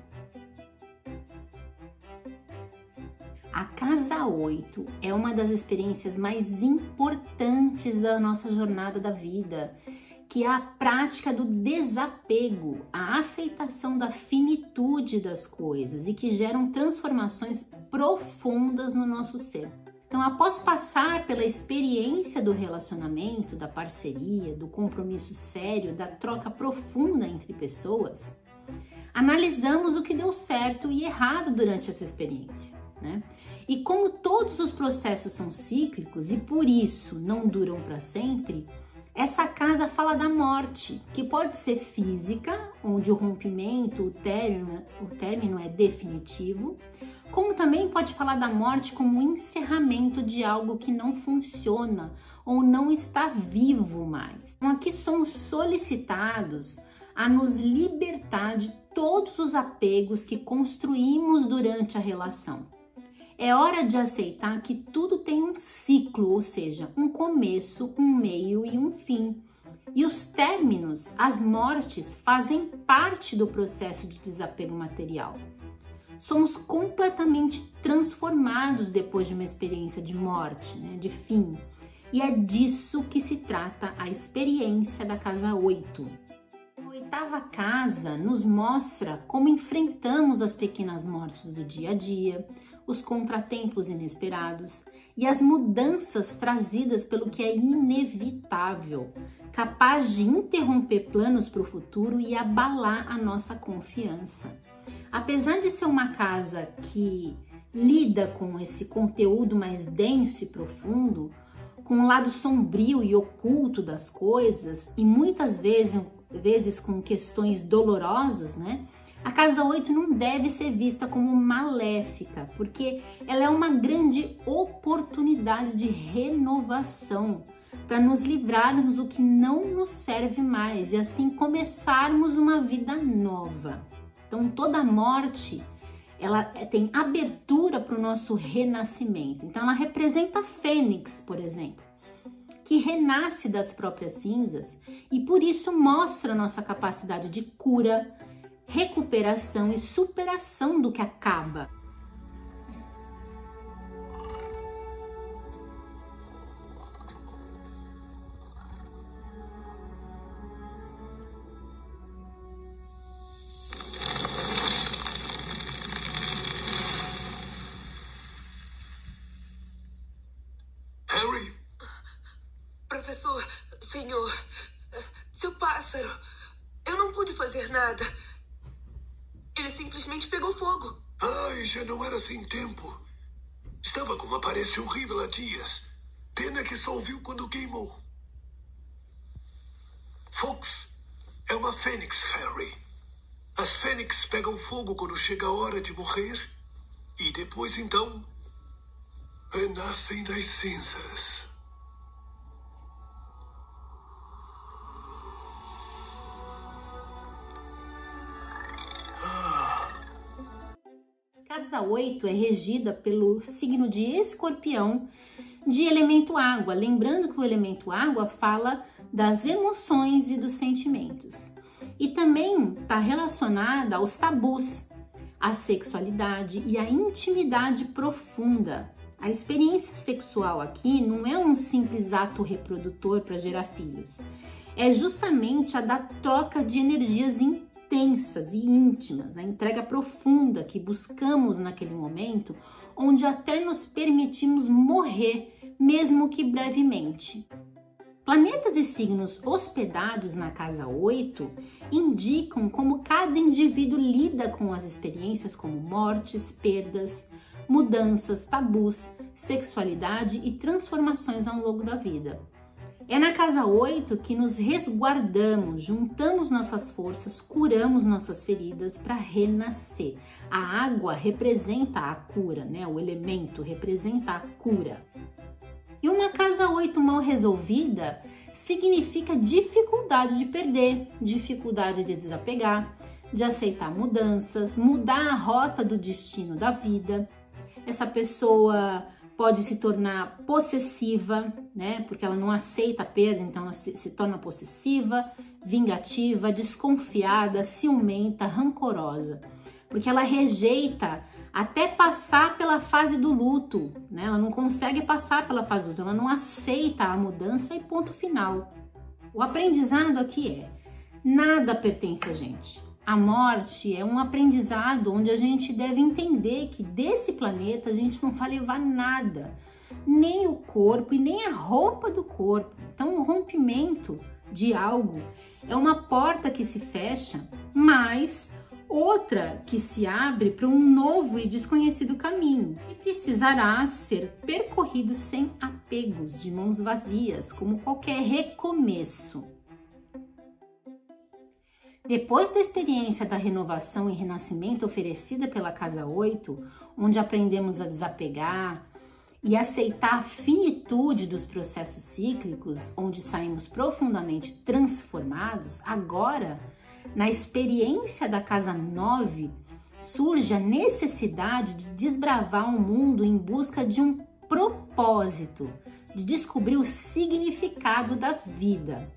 [SPEAKER 1] A casa 8 é uma das experiências mais importantes da nossa jornada da vida, que é a prática do desapego, a aceitação da finitude das coisas e que geram transformações profundas no nosso ser. Então, após passar pela experiência do relacionamento, da parceria, do compromisso sério, da troca profunda entre pessoas, analisamos o que deu certo e errado durante essa experiência, né? E como todos os processos são cíclicos e por isso não duram para sempre, essa casa fala da morte, que pode ser física, onde o rompimento, o término é definitivo, como também pode falar da morte como o encerramento de algo que não funciona ou não está vivo mais. Então aqui somos solicitados a nos libertar de todos os apegos que construímos durante a relação. É hora de aceitar que tudo tem um ciclo, ou seja, um começo, um meio e um fim. E os términos, as mortes, fazem parte do processo de desapego material. Somos completamente transformados depois de uma experiência de morte, né, de fim. E é disso que se trata a experiência da casa 8. A oitava casa nos mostra como enfrentamos as pequenas mortes do dia a dia, os contratempos inesperados e as mudanças trazidas pelo que é inevitável, capaz de interromper planos para o futuro e abalar a nossa confiança. Apesar de ser uma casa que lida com esse conteúdo mais denso e profundo, com o lado sombrio e oculto das coisas e muitas vezes com questões dolorosas, né? A casa 8 não deve ser vista como maléfica, porque ela é uma grande oportunidade de renovação para nos livrarmos do que não nos serve mais e assim começarmos uma vida nova. Então toda morte, ela tem abertura para o nosso renascimento. Então ela representa a fênix, por exemplo, que renasce das próprias cinzas e por isso mostra a nossa capacidade de cura, recuperação e superação do que acaba.
[SPEAKER 2] Harry? Professor, senhor, seu pássaro, eu não pude fazer nada. Ele simplesmente pegou fogo.
[SPEAKER 3] Ai, já não era sem tempo. Estava com uma aparência horrível há dias. Pena que só ouviu quando queimou. Fox é uma fênix, Harry. As fênix pegam fogo quando chega a hora de morrer e depois, então, renascem das cinzas.
[SPEAKER 1] Casa 8 é regida pelo signo de Escorpião, de elemento água. Lembrando que o elemento água fala das emoções e dos sentimentos. E também está relacionada aos tabus, à sexualidade e à intimidade profunda. A experiência sexual aqui não é um simples ato reprodutor para gerar filhos. É justamente a da troca de energias intensas e íntimas, a entrega profunda que buscamos naquele momento, onde até nos permitimos morrer, mesmo que brevemente. Planetas e signos hospedados na casa 8 indicam como cada indivíduo lida com as experiências como mortes, perdas, mudanças, tabus, sexualidade e transformações ao longo da vida. É na casa 8 que nos resguardamos, juntamos nossas forças, curamos nossas feridas para renascer. A água representa a cura, né? O elemento representa a cura. E uma casa 8 mal resolvida significa dificuldade de perder, dificuldade de desapegar, de aceitar mudanças, mudar a rota do destino da vida. Essa pessoa pode se tornar possessiva, né? Porque ela não aceita a perda, então ela se torna possessiva, vingativa, desconfiada, ciumenta, rancorosa. Porque ela rejeita até passar pela fase do luto, né? Ela não consegue passar pela fase do luto, ela não aceita a mudança e ponto final. O aprendizado aqui é: nada pertence a gente. A morte é um aprendizado onde a gente deve entender que desse planeta a gente não vai levar nada, nem o corpo e nem a roupa do corpo. Então, o rompimento de algo é uma porta que se fecha, mas outra que se abre para um novo e desconhecido caminho e precisará ser percorrido sem apegos, de mãos vazias, como qualquer recomeço. Depois da experiência da renovação e renascimento oferecida pela casa 8, onde aprendemos a desapegar e aceitar a finitude dos processos cíclicos, onde saímos profundamente transformados, agora, na experiência da casa 9, surge a necessidade de desbravar o mundo em busca de um propósito, de descobrir o significado da vida.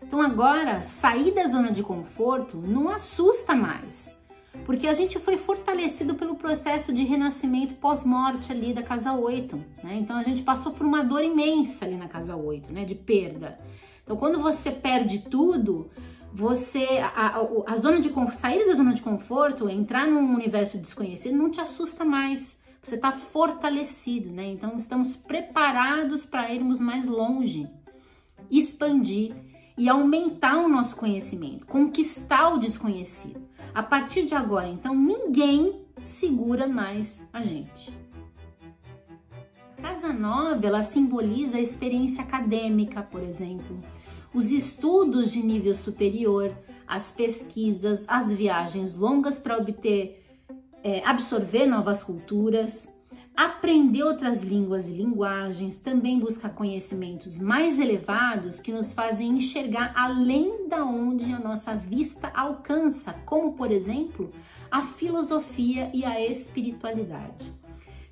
[SPEAKER 1] Então agora, sair da zona de conforto não assusta mais, porque a gente foi fortalecido pelo processo de renascimento pós-morte ali da casa 8, né? Então a gente passou por uma dor imensa ali na casa 8, né? De perda. Então quando você perde tudo, a zona de sair da zona de conforto, entrar num universo desconhecido não te assusta mais. Você está fortalecido, né? Então estamos preparados para irmos mais longe, expandir e aumentar o nosso conhecimento, conquistar o desconhecido. A partir de agora, então, ninguém segura mais a gente. Casa 9, ela simboliza a experiência acadêmica, por exemplo, os estudos de nível superior, as pesquisas, as viagens longas para absorver novas culturas, aprender outras línguas e linguagens, também buscar conhecimentos mais elevados que nos fazem enxergar além da onde a nossa vista alcança, como, por exemplo, a filosofia e a espiritualidade.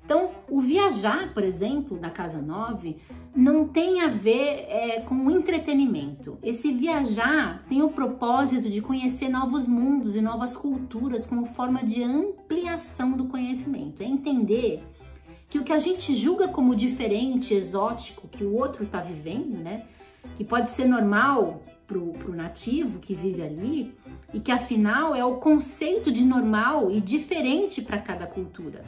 [SPEAKER 1] Então, o viajar, por exemplo, da casa 9, não tem a ver com o entretenimento. Esse viajar tem o propósito de conhecer novos mundos e novas culturas como forma de ampliação do conhecimento. É entender que o que a gente julga como diferente, exótico, que o outro está vivendo, né? Que pode ser normal pro nativo que vive ali, e que afinal é o conceito de normal e diferente para cada cultura.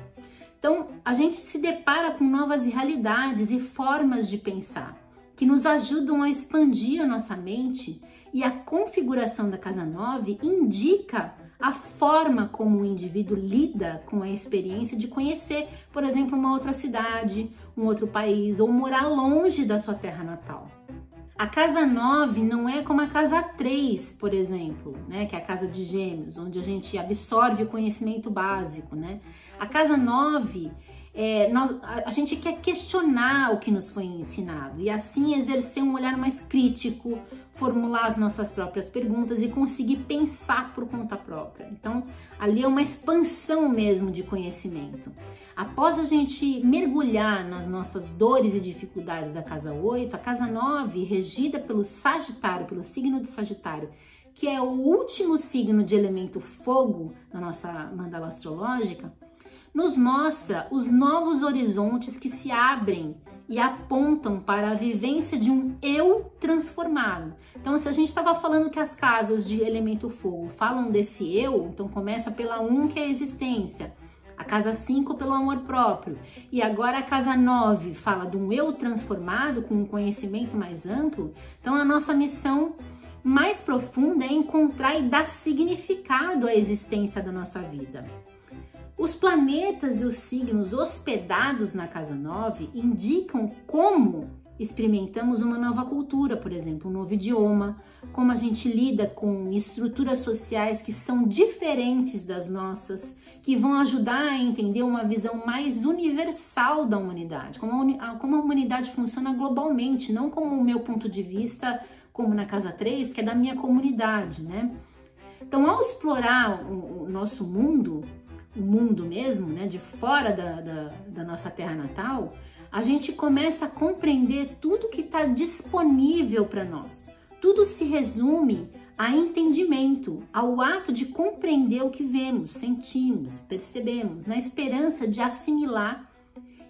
[SPEAKER 1] Então, a gente se depara com novas realidades e formas de pensar que nos ajudam a expandir a nossa mente, e a configuração da casa 9 indica a forma como o indivíduo lida com a experiência de conhecer, por exemplo, uma outra cidade, um outro país, ou morar longe da sua terra natal. A casa 9 não é como a casa 3, por exemplo, né, que é a casa de Gêmeos, onde a gente absorve o conhecimento básico, né? A casa 9, a gente quer questionar o que nos foi ensinado e assim exercer um olhar mais crítico, formular as nossas próprias perguntas e conseguir pensar por conta própria. Então, ali é uma expansão mesmo de conhecimento. Após a gente mergulhar nas nossas dores e dificuldades da casa 8, a casa 9, regida pelo Sagitário, pelo signo de Sagitário, que é o último signo de elemento fogo da nossa mandala astrológica, nos mostra os novos horizontes que se abrem e apontam para a vivência de um eu transformado. Então, se a gente estava falando que as casas de elemento fogo falam desse eu, então começa pela 1, que é a existência, a casa 5 pelo amor próprio, e agora a casa 9 fala de um eu transformado com um conhecimento mais amplo. Então, a nossa missão mais profunda é encontrar e dar significado à existência da nossa vida. Os planetas e os signos hospedados na casa 9 indicam como experimentamos uma nova cultura, por exemplo, um novo idioma, como a gente lida com estruturas sociais que são diferentes das nossas, que vão ajudar a entender uma visão mais universal da humanidade, como a humanidade funciona globalmente, não como o meu ponto de vista, como na Casa 3, que é da minha comunidade, né? Então, ao explorar o nosso mundo, o mundo mesmo, né, de fora da nossa terra natal, a gente começa a compreender tudo que está disponível para nós. Tudo se resume a entendimento, ao ato de compreender o que vemos, sentimos, percebemos, na esperança de assimilar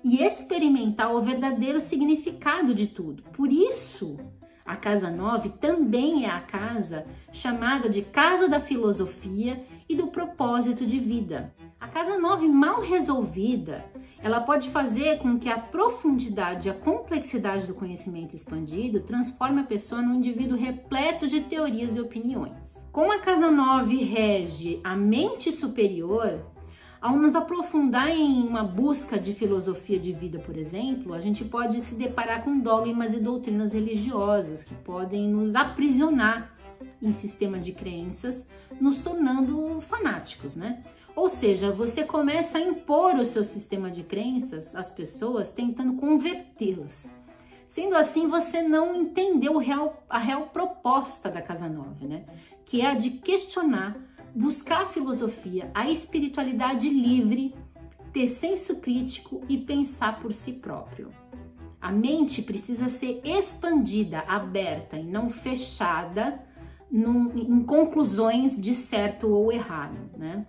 [SPEAKER 1] e experimentar o verdadeiro significado de tudo. Por isso, a Casa 9 também é a casa chamada de Casa da Filosofia e do Propósito de Vida. A Casa 9 mal resolvida, ela pode fazer com que a profundidade e a complexidade do conhecimento expandido transforme a pessoa num indivíduo repleto de teorias e opiniões. Como a Casa 9 rege a mente superior, ao nos aprofundar em uma busca de filosofia de vida, por exemplo, a gente pode se deparar com dogmas e doutrinas religiosas que podem nos aprisionar em sistema de crenças, nos tornando fanáticos, né? Ou seja, você começa a impor o seu sistema de crenças às pessoas, tentando convertê-las. Sendo assim, você não entendeu a real proposta da Casa 9, né? Que é a de questionar, buscar a filosofia, a espiritualidade livre, ter senso crítico e pensar por si próprio. A mente precisa ser expandida, aberta e não fechada em conclusões de certo ou errado, né?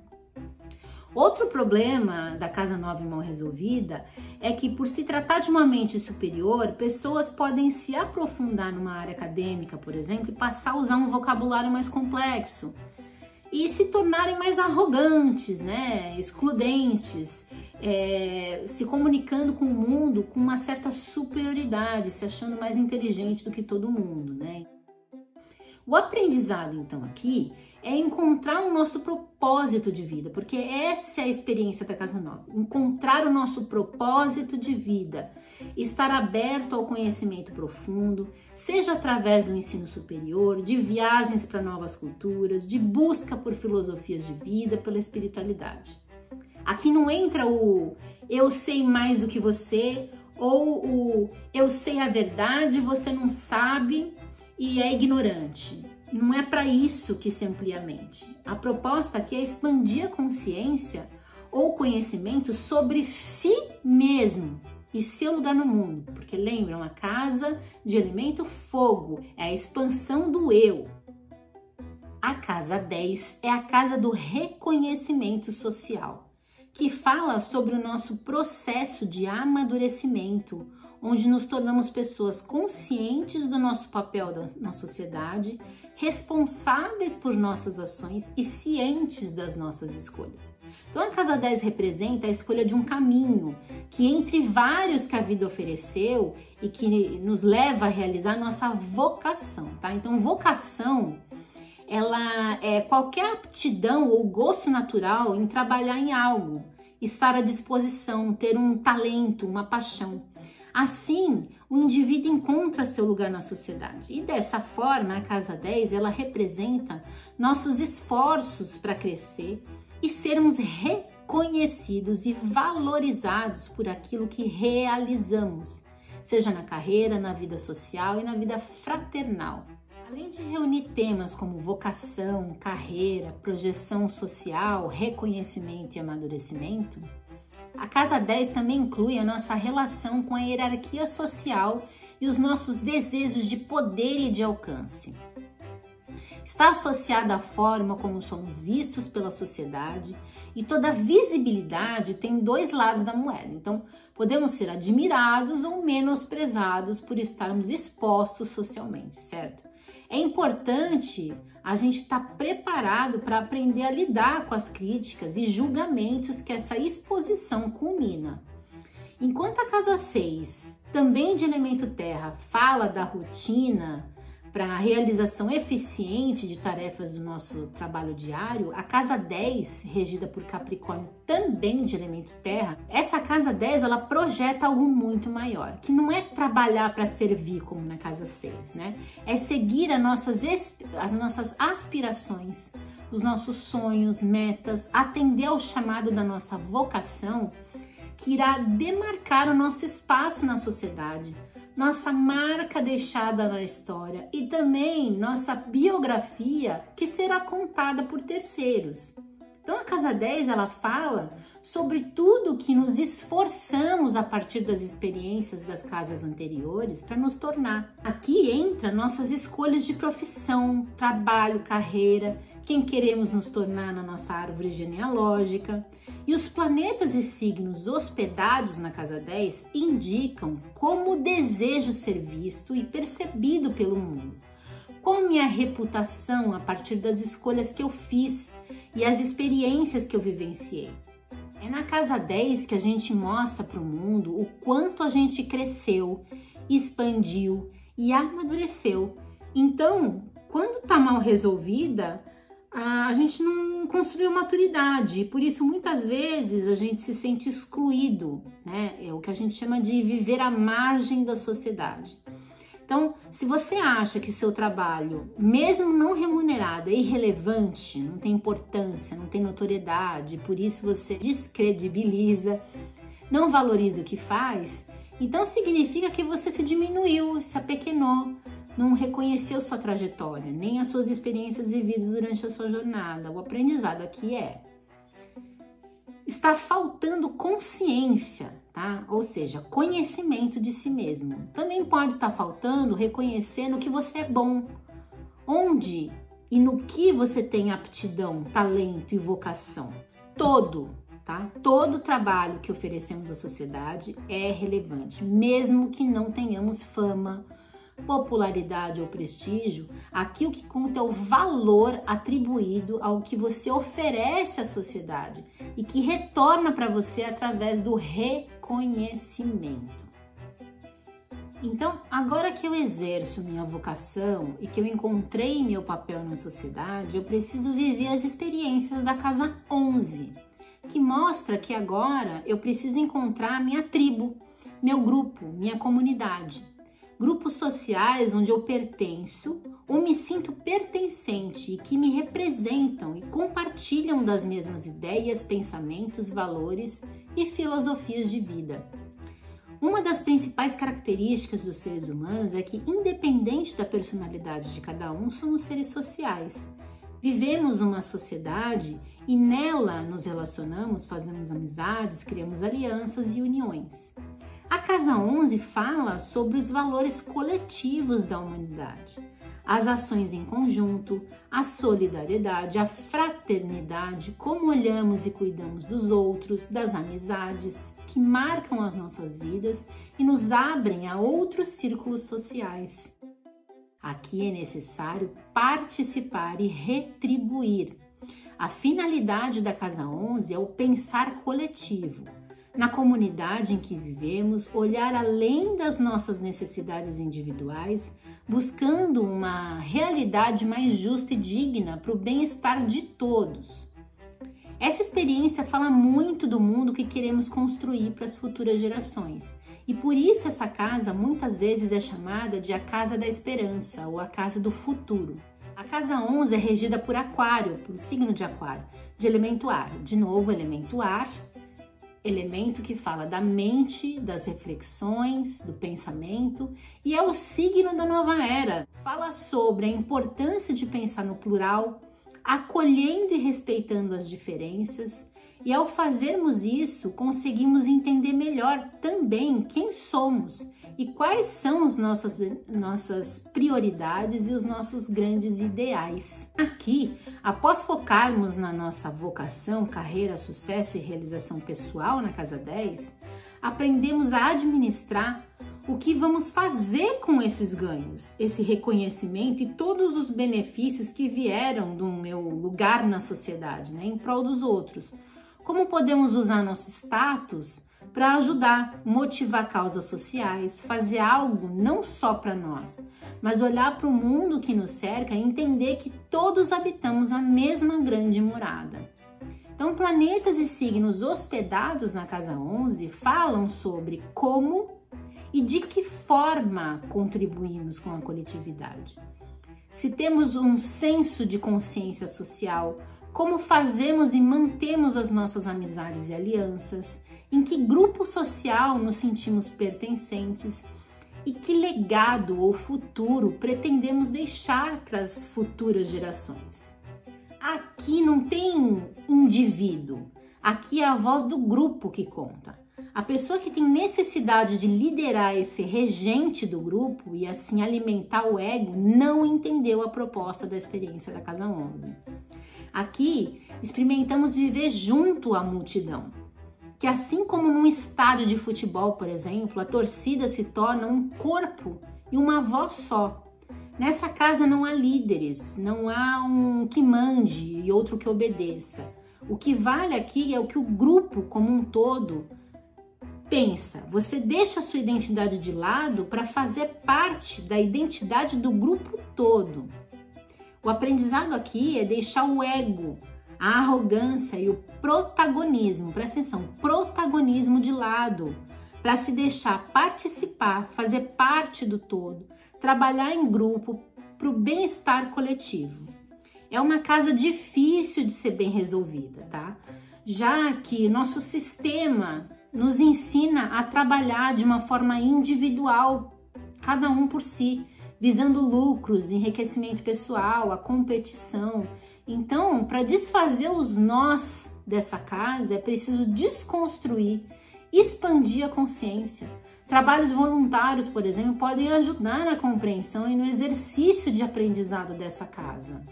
[SPEAKER 1] Outro problema da Casa 9 mal resolvida é que, por se tratar de uma mente superior, pessoas podem se aprofundar numa área acadêmica, por exemplo, e passar a usar um vocabulário mais complexo e se tornarem mais arrogantes, né? Excludentes, se comunicando com o mundo com uma certa superioridade, se achando mais inteligente do que todo mundo, né? O aprendizado, então, aqui é encontrar o nosso propósito de vida, porque essa é a experiência da Casa 9. Encontrar o nosso propósito de vida, estar aberto ao conhecimento profundo, seja através do ensino superior, de viagens para novas culturas, de busca por filosofias de vida, pela espiritualidade. Aqui não entra o eu sei mais do que você, ou o eu sei a verdade, você não sabe e é ignorante. Não é para isso que se amplia a mente. A proposta aqui é expandir a consciência ou conhecimento sobre si mesmo e seu lugar no mundo. Porque lembram, a casa de elemento fogo é a expansão do eu. A Casa 10 é a casa do reconhecimento social, que fala sobre o nosso processo de amadurecimento, onde nos tornamos pessoas conscientes do nosso papel na sociedade, responsáveis por nossas ações e cientes das nossas escolhas. Então a Casa 10 representa a escolha de um caminho que, entre vários que a vida ofereceu e que nos leva a realizar nossa vocação, tá? Então vocação, ela é qualquer aptidão ou gosto natural em trabalhar em algo, estar à disposição, ter um talento, uma paixão. Assim, o indivíduo encontra seu lugar na sociedade. E dessa forma, a Casa 10, ela representa nossos esforços para crescer e sermos reconhecidos e valorizados por aquilo que realizamos, seja na carreira, na vida social e na vida fraternal. Além de reunir temas como vocação, carreira, projeção social, reconhecimento e amadurecimento, a Casa 10 também inclui a nossa relação com a hierarquia social e os nossos desejos de poder e de alcance. Está associada à forma como somos vistos pela sociedade, e toda visibilidade tem dois lados da moeda. Então, podemos ser admirados ou menosprezados por estarmos expostos socialmente, certo? É importante a gente estar preparado para aprender a lidar com as críticas e julgamentos que essa exposição culmina. Enquanto a Casa 6, também de elemento terra, fala da rotina para a realização eficiente de tarefas do nosso trabalho diário, a casa 10, regida por Capricórnio, também de elemento terra, essa casa 10, ela projeta algo muito maior, que não é trabalhar para servir como na casa 6, né? É seguir as nossas aspirações, os nossos sonhos, metas, atender ao chamado da nossa vocação, que irá demarcar o nosso espaço na sociedade, nossa marca deixada na história e também nossa biografia que será contada por terceiros. Então a casa 10, ela fala sobre tudo que nos esforçamos a partir das experiências das casas anteriores para nos tornar. Aqui entra nossas escolhas de profissão, trabalho, carreira, quem queremos nos tornar na nossa árvore genealógica. E os planetas e signos hospedados na casa 10 indicam como desejo ser visto e percebido pelo mundo. Qual minha reputação a partir das escolhas que eu fiz e as experiências que eu vivenciei. É na casa 10 que a gente mostra para o mundo o quanto a gente cresceu, expandiu e amadureceu. Então, quando está mal resolvida, a gente não construiu maturidade e por isso muitas vezes a gente se sente excluído, né? É o que a gente chama de viver à margem da sociedade. Então, se você acha que o seu trabalho, mesmo não remunerado, é irrelevante, não tem importância, não tem notoriedade, por isso você descredibiliza, não valoriza o que faz, então significa que você se diminuiu, se apequenou, não reconheceu sua trajetória, nem as suas experiências vividas durante a sua jornada. O aprendizado aqui está faltando consciência, tá? Ou seja, conhecimento de si mesmo. Também pode estar faltando reconhecer no que você é bom, onde e no que você tem aptidão, talento e vocação. Todo trabalho que oferecemos à sociedade é relevante, mesmo que não tenhamos fama, popularidade ou prestígio. Aqui o que conta é o valor atribuído ao que você oferece à sociedade e que retorna para você através do reconhecimento. Então, agora que eu exerço minha vocação e que eu encontrei meu papel na sociedade, eu preciso viver as experiências da casa 11, que mostra que agora eu preciso encontrar minha tribo, meu grupo, minha comunidade. Grupos sociais onde eu pertenço ou me sinto pertencente e que me representam e compartilham das mesmas ideias, pensamentos, valores e filosofias de vida. Uma das principais características dos seres humanos é que, independente da personalidade de cada um, somos seres sociais. Vivemos uma sociedade e nela nos relacionamos, fazemos amizades, criamos alianças e uniões. A casa 11 fala sobre os valores coletivos da humanidade, as ações em conjunto, a solidariedade, a fraternidade, como olhamos e cuidamos dos outros, das amizades que marcam as nossas vidas e nos abrem a outros círculos sociais. Aqui é necessário participar e retribuir. A finalidade da casa 11 é o pensar coletivo. Na comunidade em que vivemos, olhar além das nossas necessidades individuais, buscando uma realidade mais justa e digna para o bem-estar de todos. Essa experiência fala muito do mundo que queremos construir para as futuras gerações. E por isso essa casa muitas vezes é chamada de a casa da esperança ou a casa do futuro. A casa 11 é regida por Aquário, por signo de Aquário, de elemento ar. De novo, elemento ar. Elemento que fala da mente, das reflexões, do pensamento e é o signo da nova era. Fala sobre a importância de pensar no plural, acolhendo e respeitando as diferenças e ao fazermos isso, conseguimos entender melhor também quem somos e quais são as nossas prioridades e os nossos grandes ideais. Aqui, após focarmos na nossa vocação, carreira, sucesso e realização pessoal na casa 10, aprendemos a administrar o que vamos fazer com esses ganhos, esse reconhecimento e todos os benefícios que vieram do meu lugar na sociedade, né, em prol dos outros. Como podemos usar nosso status para ajudar, motivar causas sociais, fazer algo não só para nós, mas olhar para o mundo que nos cerca e entender que todos habitamos a mesma grande morada. Então, planetas e signos hospedados na casa 11 falam sobre como e de que forma contribuímos com a coletividade. Se temos um senso de consciência social, como fazemos e mantemos as nossas amizades e alianças, em que grupo social nos sentimos pertencentes e que legado ou futuro pretendemos deixar para as futuras gerações. Aqui não tem indivíduo, aqui é a voz do grupo que conta. A pessoa que tem necessidade de liderar esse regente do grupo e assim alimentar o ego não entendeu a proposta da experiência da casa 11. Aqui experimentamos viver junto à multidão, que assim como num estádio de futebol, por exemplo, a torcida se torna um corpo e uma voz só. Nessa casa não há líderes, não há um que mande e outro que obedeça. O que vale aqui é o que o grupo como um todo pensa. Você deixa a sua identidade de lado para fazer parte da identidade do grupo todo. O aprendizado aqui é deixar o ego, a arrogância e o protagonismo, presta atenção, protagonismo de lado, para se deixar participar, fazer parte do todo, trabalhar em grupo para o bem-estar coletivo. É uma casa difícil de ser bem resolvida, tá? Já que nosso sistema nos ensina a trabalhar de uma forma individual, cada um por si, visando lucros, enriquecimento pessoal, a competição. Então, para desfazer os nós dessa casa, é preciso desconstruir, expandir a consciência. Trabalhos voluntários, por exemplo, podem ajudar na compreensão e no exercício de aprendizado dessa casa.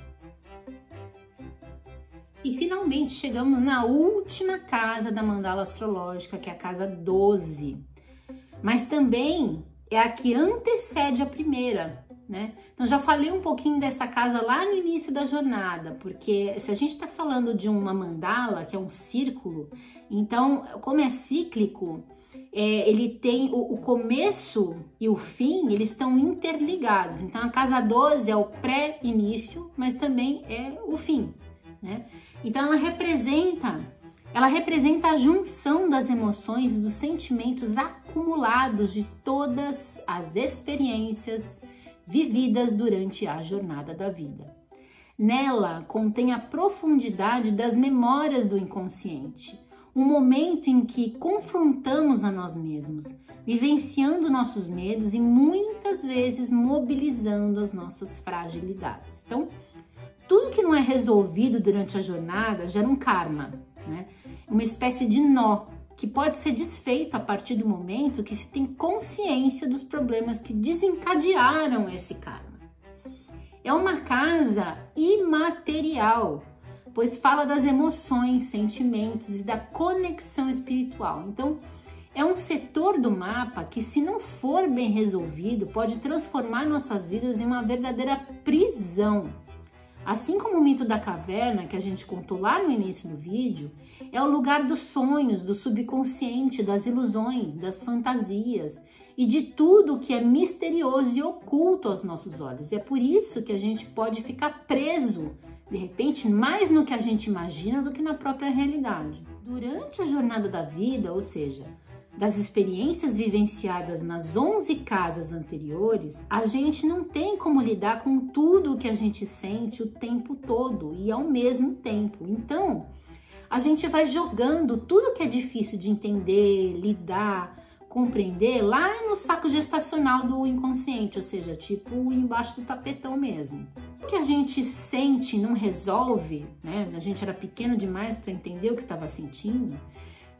[SPEAKER 1] E finalmente chegamos na última casa da mandala astrológica, que é a casa 12. Mas também é a que antecede a primeira, né? Então já falei um pouquinho dessa casa lá no início da jornada, porque se a gente está falando de uma mandala, que é um círculo, então como é cíclico, ele tem o começo e o fim, eles estão interligados. Então a casa 12 é o pré-início, mas também é o fim, né? Então ela representa a junção das emoções e dos sentimentos acumulados de todas as experiências vividas durante a jornada da vida. Nela contém a profundidade das memórias do inconsciente, um momento em que confrontamos a nós mesmos, vivenciando nossos medos e muitas vezes mobilizando as nossas fragilidades. Então, tudo que não é resolvido durante a jornada gera um karma, né? Uma espécie de nó que pode ser desfeito a partir do momento que se tem consciência dos problemas que desencadearam esse karma. É uma casa imaterial, pois fala das emoções, sentimentos e da conexão espiritual. Então, é um setor do mapa que, se não for bem resolvido, pode transformar nossas vidas em uma verdadeira prisão. Assim como o mito da caverna, que a gente contou lá no início do vídeo, é o lugar dos sonhos, do subconsciente, das ilusões, das fantasias e de tudo que é misterioso e oculto aos nossos olhos. E é por isso que a gente pode ficar preso, de repente, mais no que a gente imagina do que na própria realidade. Durante a jornada da vida, ou seja, das experiências vivenciadas nas 11 casas anteriores, a gente não tem como lidar com tudo o que a gente sente o tempo todo e ao mesmo tempo. Então, a gente vai jogando tudo que é difícil de entender, lidar, compreender lá no saco gestacional do inconsciente, ou seja, tipo embaixo do tapetão mesmo. O que a gente sente não resolve, né? A gente era pequeno demais para entender o que estava sentindo.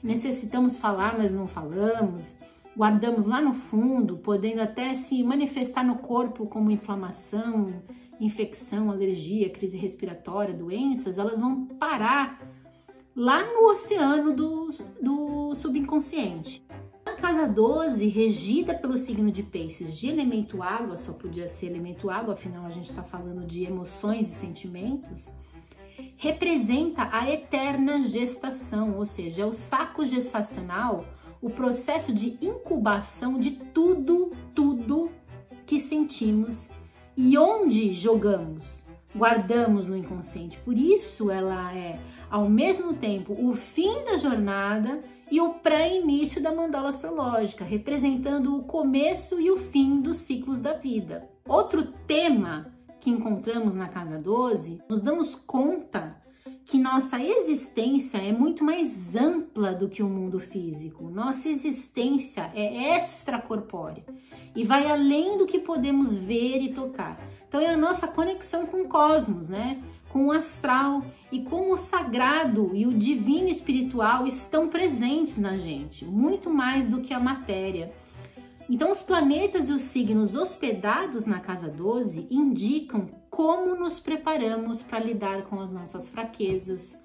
[SPEAKER 1] Necessitamos falar, mas não falamos, guardamos lá no fundo, podendo até se manifestar no corpo como inflamação, infecção, alergia, crise respiratória, doenças, elas vão parar lá no oceano do subconsciente. A casa 12, regida pelo signo de Peixes de elemento água, só podia ser elemento água, afinal a gente está falando de emoções e sentimentos, representa a eterna gestação, ou seja, é o saco gestacional o processo de incubação de tudo que sentimos e onde jogamos, guardamos no inconsciente. Por isso ela é, ao mesmo tempo, o fim da jornada e o pré-início da mandala astrológica, representando o começo e o fim dos ciclos da vida. Outro tema que encontramos na casa 12, nos damos conta que nossa existência é muito mais ampla do que o mundo físico. Nossa existência é extracorpórea e vai além do que podemos ver e tocar. Então é a nossa conexão com o cosmos, né? Com o astral e com o sagrado e o divino espiritual estão presentes na gente, muito mais do que a matéria. Então os planetas e os signos hospedados na casa 12 indicam como nos preparamos para lidar com as nossas fraquezas,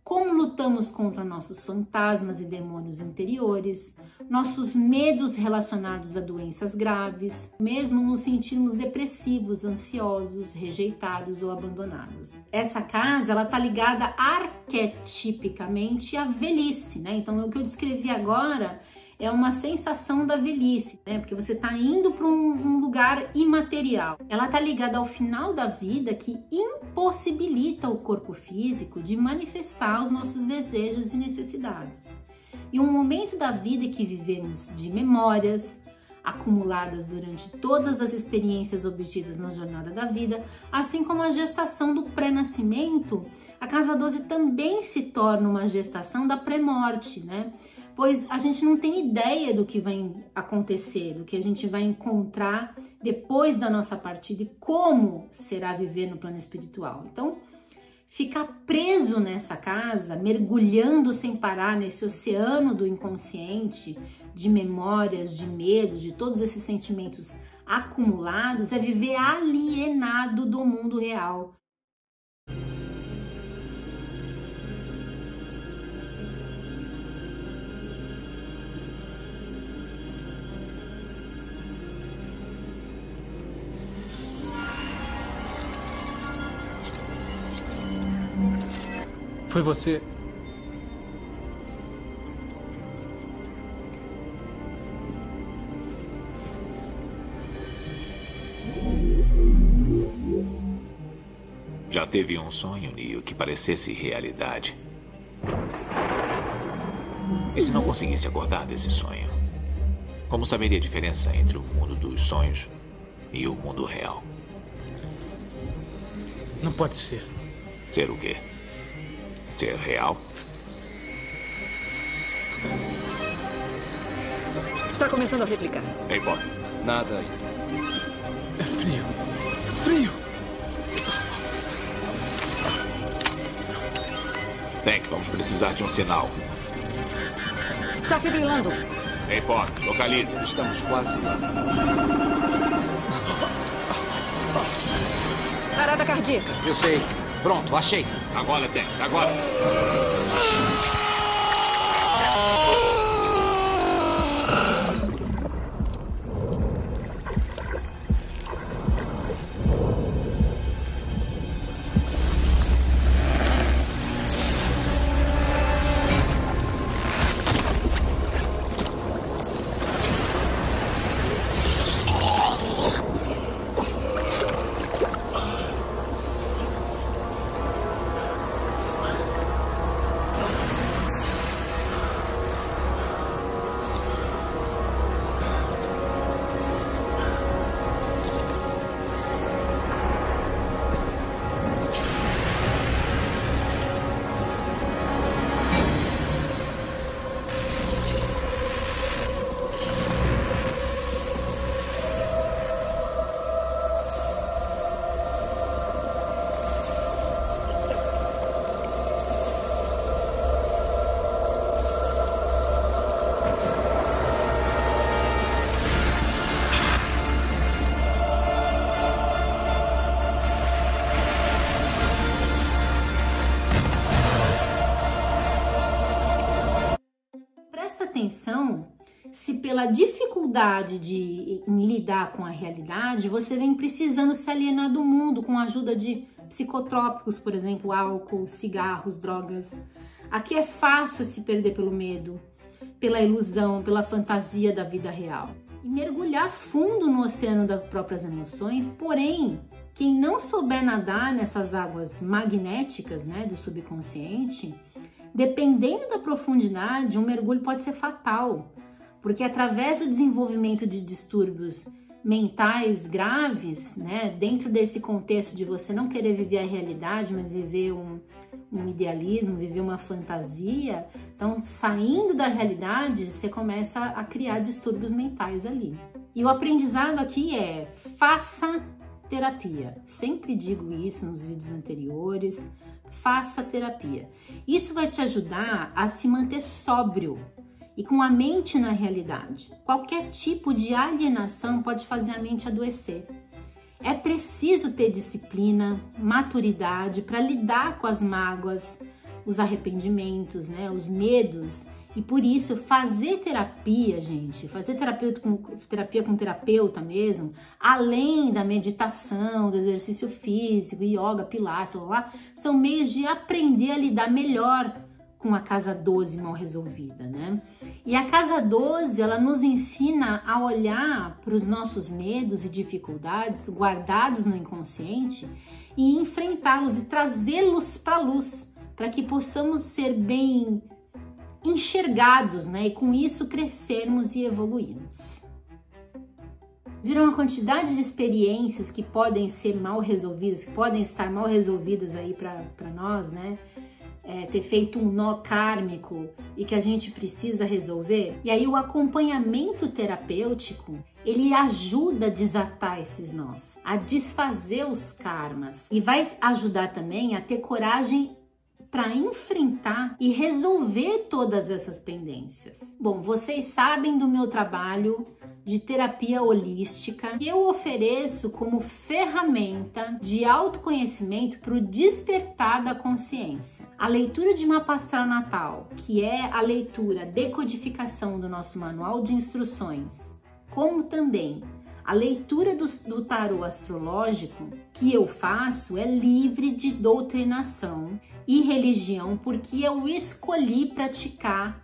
[SPEAKER 1] como lutamos contra nossos fantasmas e demônios interiores, nossos medos relacionados a doenças graves, mesmo nos sentirmos depressivos, ansiosos, rejeitados ou abandonados. Essa casa, ela tá ligada arquetipicamente à velhice, né? Então, o que eu descrevi agora é uma sensação da velhice, né? Porque você tá indo para um lugar imaterial. Ela tá ligada ao final da vida que impossibilita o corpo físico de manifestar os nossos desejos e necessidades. E um momento da vida que vivemos de memórias acumuladas durante todas as experiências obtidas na jornada da vida, assim como a gestação do pré-nascimento, a casa 12 também se torna uma gestação da pré-morte, né? Pois a gente não tem ideia do que vai acontecer, do que a gente vai encontrar depois da nossa partida e como será viver no plano espiritual. Então, ficar preso nessa casa, mergulhando sem parar nesse oceano do inconsciente, de memórias, de medos, de todos esses sentimentos acumulados, é viver alienado do mundo real.
[SPEAKER 4] Foi você?
[SPEAKER 5] Já teve um sonho, Neo, que parecesse realidade? E se não conseguisse acordar desse sonho? Como saberia a diferença entre o mundo dos sonhos e o mundo real?
[SPEAKER 4] Não pode ser.
[SPEAKER 5] Ser o quê? Ser real?
[SPEAKER 6] Está começando a replicar.
[SPEAKER 5] Ei, Bob.
[SPEAKER 4] Nada ainda. É frio. Frio!
[SPEAKER 5] Tank, vamos precisar de um sinal.
[SPEAKER 6] Está fibrilando.
[SPEAKER 5] Ei, Bob, localize.
[SPEAKER 4] Estamos quase lá.
[SPEAKER 6] Parada cardíaca.
[SPEAKER 4] Eu sei. Pronto, achei.
[SPEAKER 5] Agora, Tank, agora.
[SPEAKER 1] Atenção se pela dificuldade em lidar com a realidade, você vem precisando se alienar do mundo com a ajuda de psicotrópicos, por exemplo, álcool, cigarros, drogas. Aqui é fácil se perder pelo medo, pela ilusão, pela fantasia da vida real. E mergulhar fundo no oceano das próprias emoções, porém, quem não souber nadar nessas águas magnéticas, né, do subconsciente, dependendo da profundidade, um mergulho pode ser fatal, porque através do desenvolvimento de distúrbios mentais graves, né, dentro desse contexto de você não querer viver a realidade, mas viver um idealismo, viver uma fantasia, então saindo da realidade, você começa a criar distúrbios mentais ali. E o aprendizado aqui é: faça terapia. Sempre digo isso nos vídeos anteriores, faça terapia. Isso vai te ajudar a se manter sóbrio e com a mente na realidade. Qualquer tipo de alienação pode fazer a mente adoecer. É preciso ter disciplina, maturidade para lidar com as mágoas, os arrependimentos, né, os medos. E por isso, fazer terapia, gente, fazer terapia com terapeuta mesmo, além da meditação, do exercício físico, yoga, pilates, lá, são meios de aprender a lidar melhor com a casa 12 mal resolvida, né? E a casa 12, ela nos ensina a olhar para os nossos medos e dificuldades guardados no inconsciente e enfrentá-los e trazê-los para a luz, para que possamos ser bem enxergados, né? E com isso crescermos e evoluirmos. Viram a quantidade de experiências que podem ser mal resolvidas, que podem estar mal resolvidas aí para nós, né? Ter feito um nó kármico e que a gente precisa resolver. E aí o acompanhamento terapêutico, ele ajuda a desatar esses nós, a desfazer os karmas e vai ajudar também a ter coragem para enfrentar e resolver todas essas pendências. Bom, vocês sabem do meu trabalho de terapia holística que eu ofereço como ferramenta de autoconhecimento para o despertar da consciência. A leitura de mapa astral natal, que é a leitura, decodificação do nosso manual de instruções, como também a leitura do tarô astrológico que eu faço é livre de doutrinação e religião, porque eu escolhi praticar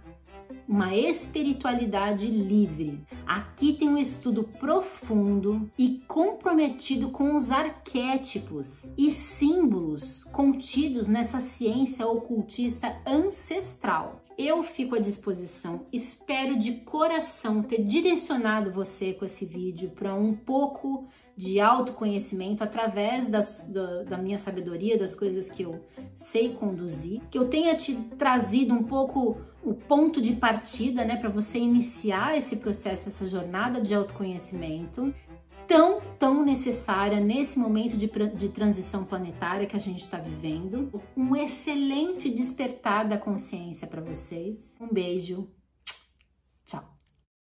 [SPEAKER 1] uma espiritualidade livre. Aqui tem um estudo profundo e comprometido com os arquétipos e símbolos contidos nessa ciência ocultista ancestral. Eu fico à disposição, espero de coração ter direcionado você com esse vídeo para um pouco de autoconhecimento através da minha sabedoria, das coisas que eu sei conduzir, que eu tenha te trazido um pouco o ponto de partida, né, para você iniciar esse processo, essa jornada de autoconhecimento tão necessária nesse momento de transição planetária que a gente está vivendo. Um excelente despertar da consciência para vocês. Um beijo.